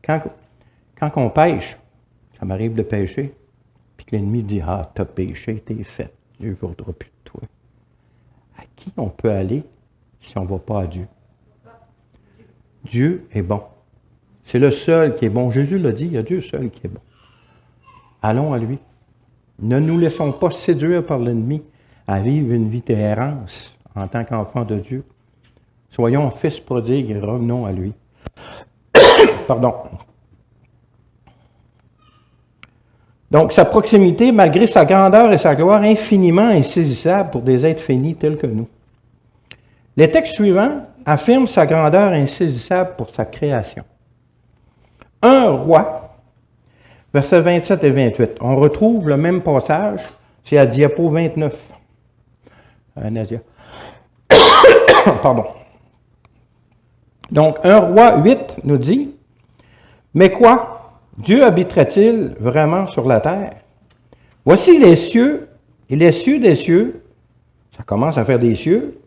Quand on pêche, ça m'arrive de pêcher, puis que l'ennemi dit, « Ah, t'as péché, t'es fait, Dieu ne voudra plus de toi. » À qui on peut aller si on ne va pas à Dieu? Dieu est bon. C'est le seul qui est bon. Jésus l'a dit, il y a Dieu seul qui est bon. Allons à lui. Ne nous laissons pas séduire par l'ennemi à vivre une vie d'errance en tant qu'enfants de Dieu. Soyons fils prodigues et revenons à lui. Pardon. Donc, sa proximité, malgré sa grandeur et sa gloire, infiniment insaisissable pour des êtres finis tels que nous. Les textes suivants affirment sa grandeur insaisissable pour sa création. Un roi, versets 27 et 28. On retrouve le même passage, c'est à diapo 29. Nadia. Pardon. Donc, un roi 8 nous dit, « Mais quoi? Dieu habiterait-il vraiment sur la terre? Voici les cieux, et les cieux des cieux, ça commence à faire des cieux,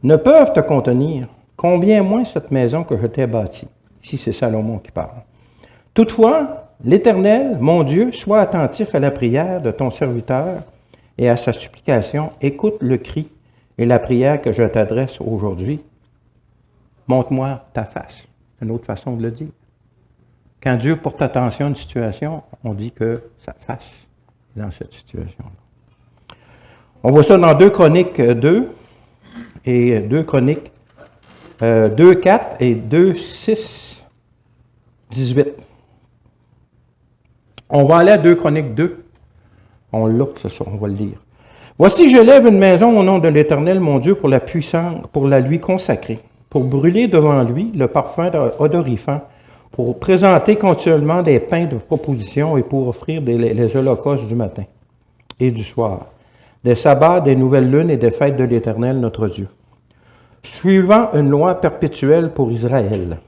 ne peuvent te contenir. Combien moins cette maison que je t'ai bâtie. » Ici, c'est Salomon qui parle. « Toutefois, l'Éternel, mon Dieu, sois attentif à la prière de ton serviteur et à sa supplication. Écoute le cri et la prière que je t'adresse aujourd'hui. Montre-moi ta face. » C'est une autre façon de le dire. Quand Dieu porte attention à une situation, on dit que sa face est dans cette situation-là. On voit ça dans 2 Chroniques 2 et 2 Chroniques 2, 4 et 2, 6, 18. On va aller à 2 Chroniques 2. On l'a, c'est ça, on va le lire. « Voici, je lève une maison au nom de l'Éternel, mon Dieu, pour la puissance, pour la lui consacrer, pour brûler devant lui le parfum odorifant, pour présenter continuellement des pains de proposition et pour offrir les holocaustes du matin et du soir, des sabbats, des nouvelles lunes et des fêtes de l'Éternel, notre Dieu. Suivant une loi perpétuelle pour Israël,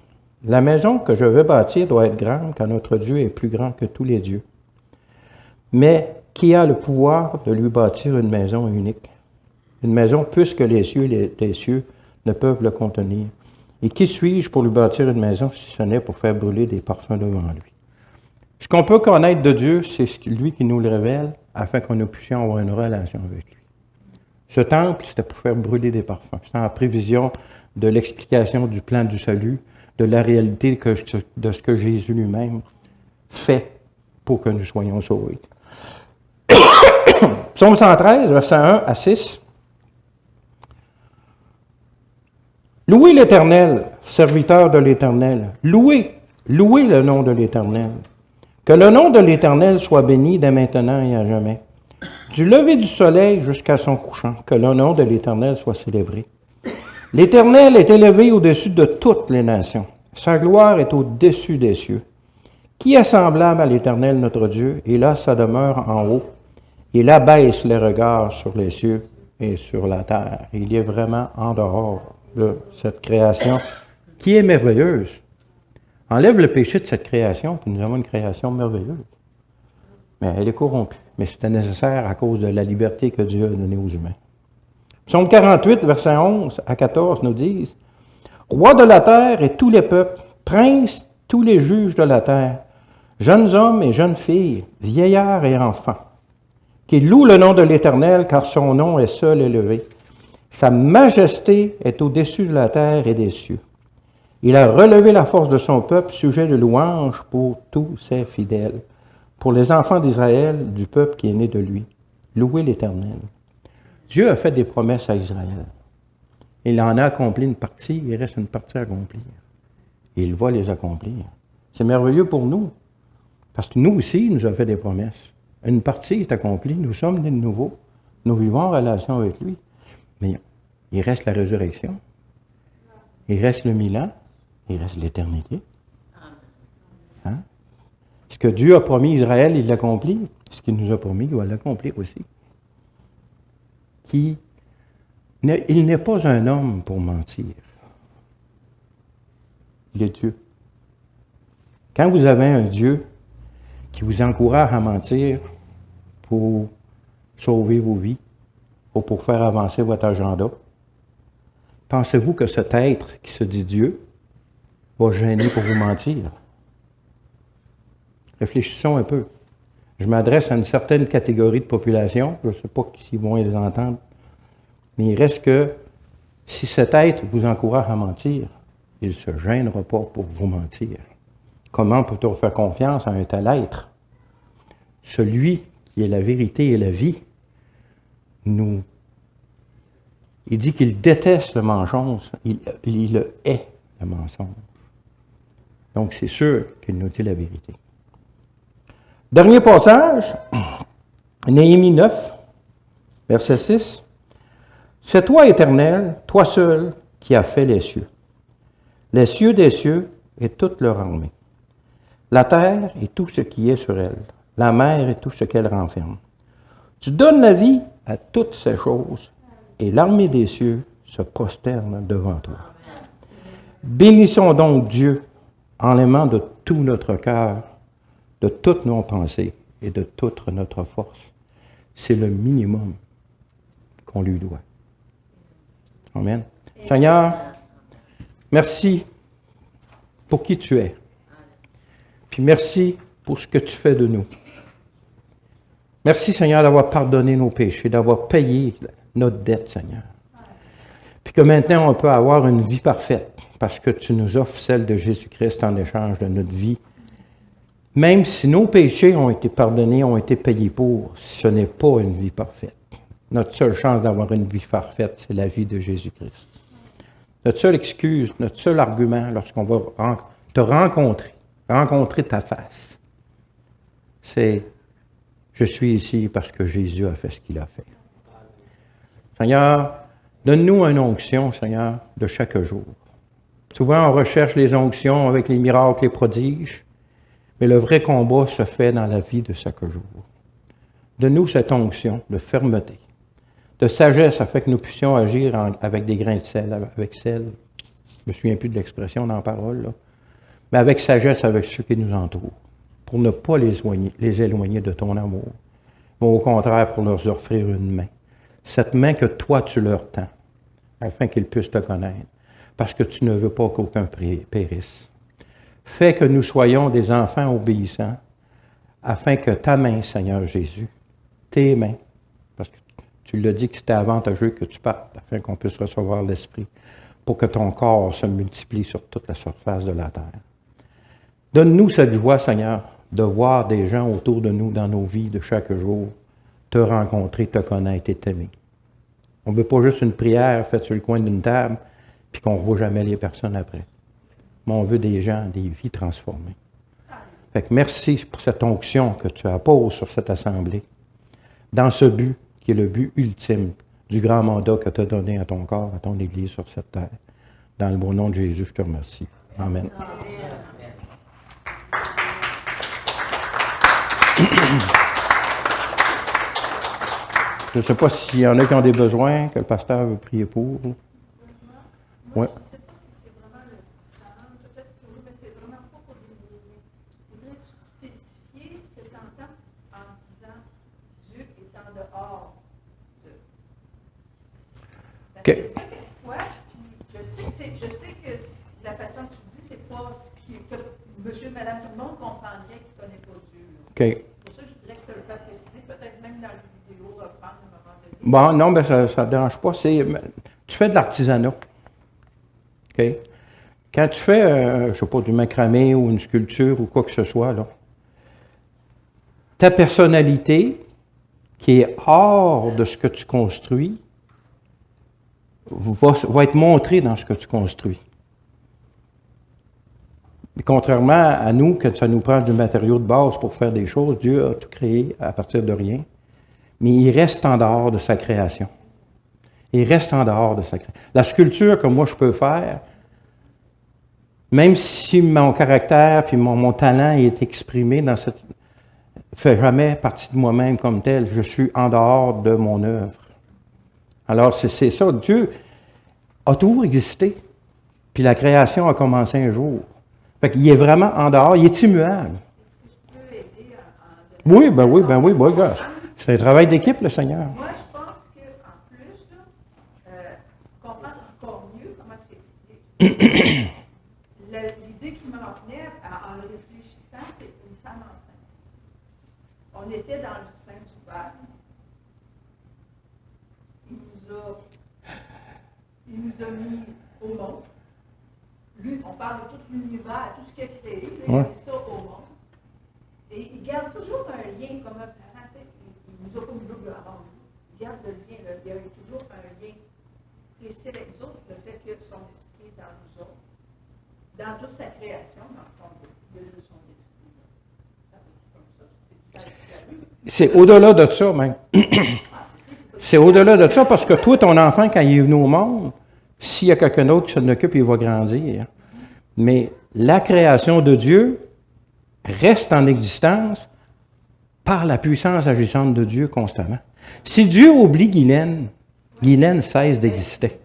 la maison que je vais bâtir doit être grande, car notre Dieu est plus grand que tous les dieux. Mais qui a le pouvoir de lui bâtir une maison unique? Une maison puisque les cieux et les cieux ne peuvent le contenir. Et qui suis-je pour lui bâtir une maison si ce n'est pour faire brûler des parfums devant lui? Ce qu'on peut connaître de Dieu, c'est lui qui nous le révèle afin que nous puissions avoir une relation avec lui. Ce temple, c'était pour faire brûler des parfums. C'était en prévision de l'explication du plan du salut, de la réalité de ce que Jésus lui-même fait pour que nous soyons sauvés. Psaume 113, versets 1 à 6. Louez l'Éternel, serviteur de l'Éternel. Louez le nom de l'Éternel. Que le nom de l'Éternel soit béni dès maintenant et à jamais. Du lever du soleil jusqu'à son couchant, que le nom de l'Éternel soit célébré. L'Éternel est élevé au-dessus de toutes les nations. Sa gloire est au-dessus des cieux. Qui est semblable à l'Éternel notre Dieu? Et là, sa demeure en haut. Il abaisse les regards sur les cieux et sur la terre. Il est vraiment en dehors de cette création qui est merveilleuse. Enlève le péché de cette création, puis nous avons une création merveilleuse. Mais elle est corrompue. Mais c'était nécessaire à cause de la liberté que Dieu a donnée aux humains. Psaume 48, versets 11 à 14 nous disent « Roi de la terre et tous les peuples, princes, tous les juges de la terre, jeunes hommes et jeunes filles, vieillards et enfants, qui louent le nom de l'Éternel, car son nom est seul élevé. Sa majesté est au-dessus de la terre et des cieux. Il a relevé la force de son peuple, sujet de louange pour tous ses fidèles, pour les enfants d'Israël, du peuple qui est né de lui. Louez l'Éternel. » Dieu a fait des promesses à Israël. Il en a accompli une partie, il reste une partie à accomplir. Et il va les accomplir. C'est merveilleux pour nous, parce que nous aussi, il nous a fait des promesses. Une partie est accomplie, nous sommes nés de nouveau, nous vivons en relation avec lui. Mais il reste la résurrection, il reste le 1000 ans, il reste l'éternité. Hein? Ce que Dieu a promis à Israël, il l'accomplit. Ce qu'il nous a promis, il va l'accomplir aussi. Il n'est pas un homme pour mentir. Il est Dieu. Quand vous avez un Dieu qui vous encourage à mentir pour sauver vos vies ou pour faire avancer votre agenda, pensez-vous que cet être qui se dit Dieu va gêner pour vous mentir? Réfléchissons un peu. Je m'adresse à une certaine catégorie de population, je ne sais pas s'ils vont les entendre, mais il reste que si cet être vous encourage à mentir, il ne se gênera pas pour vous mentir. Comment peut-on faire confiance à un tel être? Celui qui qui est la vérité et la vie, il dit qu'il déteste le mensonge, il le hait, le mensonge. Donc, c'est sûr qu'il nous dit la vérité. Dernier passage, Néhémie 9, verset 6. « C'est toi, Éternel, toi seul, qui as fait les cieux des cieux et toute leur armée, la terre et tout ce qui est sur elle, la mer et tout ce qu'elle renferme. Tu donnes la vie à toutes ces choses, et l'armée des cieux se prosterne devant toi. Bénissons donc Dieu en l'aimant de tout notre cœur, de toutes nos pensées et de toute notre force. C'est le minimum qu'on lui doit. Amen. Seigneur, merci pour qui tu es. Puis merci pour ce que tu fais de nous. Merci, Seigneur, d'avoir pardonné nos péchés, d'avoir payé notre dette, Seigneur. Puis que maintenant, on peut avoir une vie parfaite, parce que tu nous offres celle de Jésus-Christ en échange de notre vie. Même si nos péchés ont été pardonnés, ont été payés pour, ce n'est pas une vie parfaite. Notre seule chance d'avoir une vie parfaite, c'est la vie de Jésus-Christ. Notre seule excuse, notre seul argument lorsqu'on va te rencontrer ta face, c'est « Je suis ici parce que Jésus a fait ce qu'il a fait. » Seigneur, donne-nous une onction, Seigneur, de chaque jour. Souvent, on recherche les onctions avec les miracles, les prodiges, mais le vrai combat se fait dans la vie de chaque jour. Donne-nous cette onction de fermeté, de sagesse, afin que nous puissions agir avec des grains de sel, avec sel. Je ne me souviens plus de l'expression dans la parole, là. Mais avec sagesse avec ceux qui nous entourent, pour ne pas les éloigner de ton amour, mais au contraire pour leur offrir une main. Cette main que toi tu leur tends, afin qu'ils puissent te connaître, parce que tu ne veux pas qu'aucun périsse. Fais que nous soyons des enfants obéissants, afin que ta main, Seigneur Jésus, tes mains, parce que tu l'as dit que c'était avantageux que tu partes, afin qu'on puisse recevoir l'Esprit, pour que ton corps se multiplie sur toute la surface de la terre. Donne-nous cette joie, Seigneur, de voir des gens autour de nous dans nos vies de chaque jour, te rencontrer, te connaître et t'aimer. On ne veut pas juste une prière faite sur le coin d'une table, puis qu'on ne revoit jamais les personnes après. Mais on veut des gens, des vies transformées. Fait que merci pour cette onction que tu apposes sur cette assemblée, dans ce but qui est le but ultime du grand mandat que tu as donné à ton corps, à ton Église sur cette terre. Dans le beau nom de Jésus, je te remercie. Amen. Je ne sais pas s'il y en a qui ont des besoins, que le pasteur veut prier pour. Oui. Je ne sais pas si c'est vraiment le temps, peut-être que oui, mais c'est vraiment pas pour les. Voudrais-tu spécifier ce que tu entends en disant Dieu est en dehors de. Parce que ça, quelquefois, puis je sais que la façon que tu dis, c'est pas ce que monsieur et madame tout le monde comprend bien qui ne connaît pas Dieu. OK. C'est pour ça que je voudrais que tu le fasses préciser, peut-être même dans la vidéo, reprendre à un moment donné. Bon, non, mais ça ne dérange pas. Tu fais de l'artisanat. OK? Quand tu fais, je ne sais pas, du macramé ou une sculpture ou quoi que ce soit, là, ta personnalité, qui est hors de ce que tu construis, va être montrée dans ce que tu construis. Et contrairement à nous, que ça nous prend du matériau de base pour faire des choses, Dieu a tout créé à partir de rien, mais il reste en dehors de sa création. Il reste en dehors de sa création. La sculpture que moi je peux faire, même si mon caractère puis mon talent est exprimé dans cette, fait jamais partie de moi-même comme tel, je suis en dehors de mon œuvre. Alors c'est ça, Dieu a toujours existé, puis la création a commencé un jour. Fait qu'il est vraiment en dehors, il est immuable. Est-ce que je peux aider Oui, gars. C'est un travail d'équipe, le Seigneur. Moi, je pense qu'en plus, là, comprendre encore mieux comment tu expliques. L'idée qui m'en venait en le réfléchissant, c'est une femme enceinte. On était dans le sein du Père. Il nous a mis au monde. Lui, on parle de tout l'univers, tout ce qu'il a créé, il a mis ça au monde. Et il garde toujours un lien comme un parent. nous a pas mis double avant nous. Garde le lien, là. Il y a eu toujours un lien précis avec nous autres, le fait que son esprit est dans nous autres. Dans toute sa création, dans le fond, il y a eu son esprit. Ça fait comme ça, c'est du talent. C'est au-delà de ça, même. C'est au-delà de ça, parce que toi, ton enfant, quand il est venu au monde, s'il y a quelqu'un d'autre qui s'en occupe, il va grandir. Mais la création de Dieu reste en existence par la puissance agissante de Dieu constamment. Si Dieu oublie Guylaine, Guylaine cesse d'exister.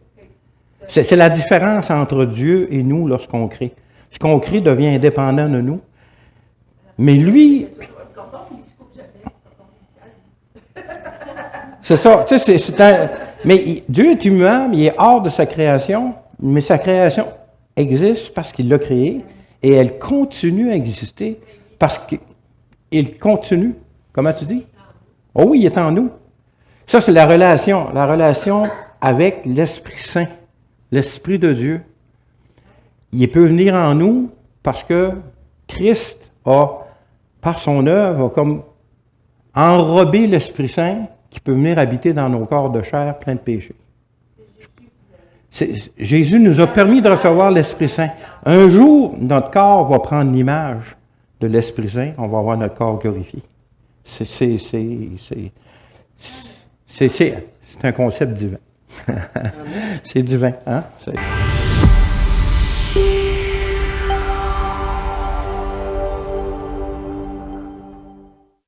C'est la différence entre Dieu et nous lorsqu'on crée. Ce qu'on crée devient indépendant de nous. Mais lui, c'est ça. Tu sais, mais Dieu est immuable, il est hors de sa création, mais sa création existe parce qu'il l'a créée et elle continue à exister parce qu'il continue. Comment tu dis? Oh oui, il est en nous. Ça, c'est la relation avec l'Esprit Saint, l'Esprit de Dieu. Il peut venir en nous parce que Christ a, par son œuvre, a comme enrobé l'Esprit Saint qui peut venir habiter dans nos corps de chair pleins de péchés. Jésus nous a permis de recevoir l'Esprit Saint. Un jour, notre corps va prendre l'image de l'Esprit Saint, on va avoir notre corps glorifié. C'est un concept divin. C'est divin, hein?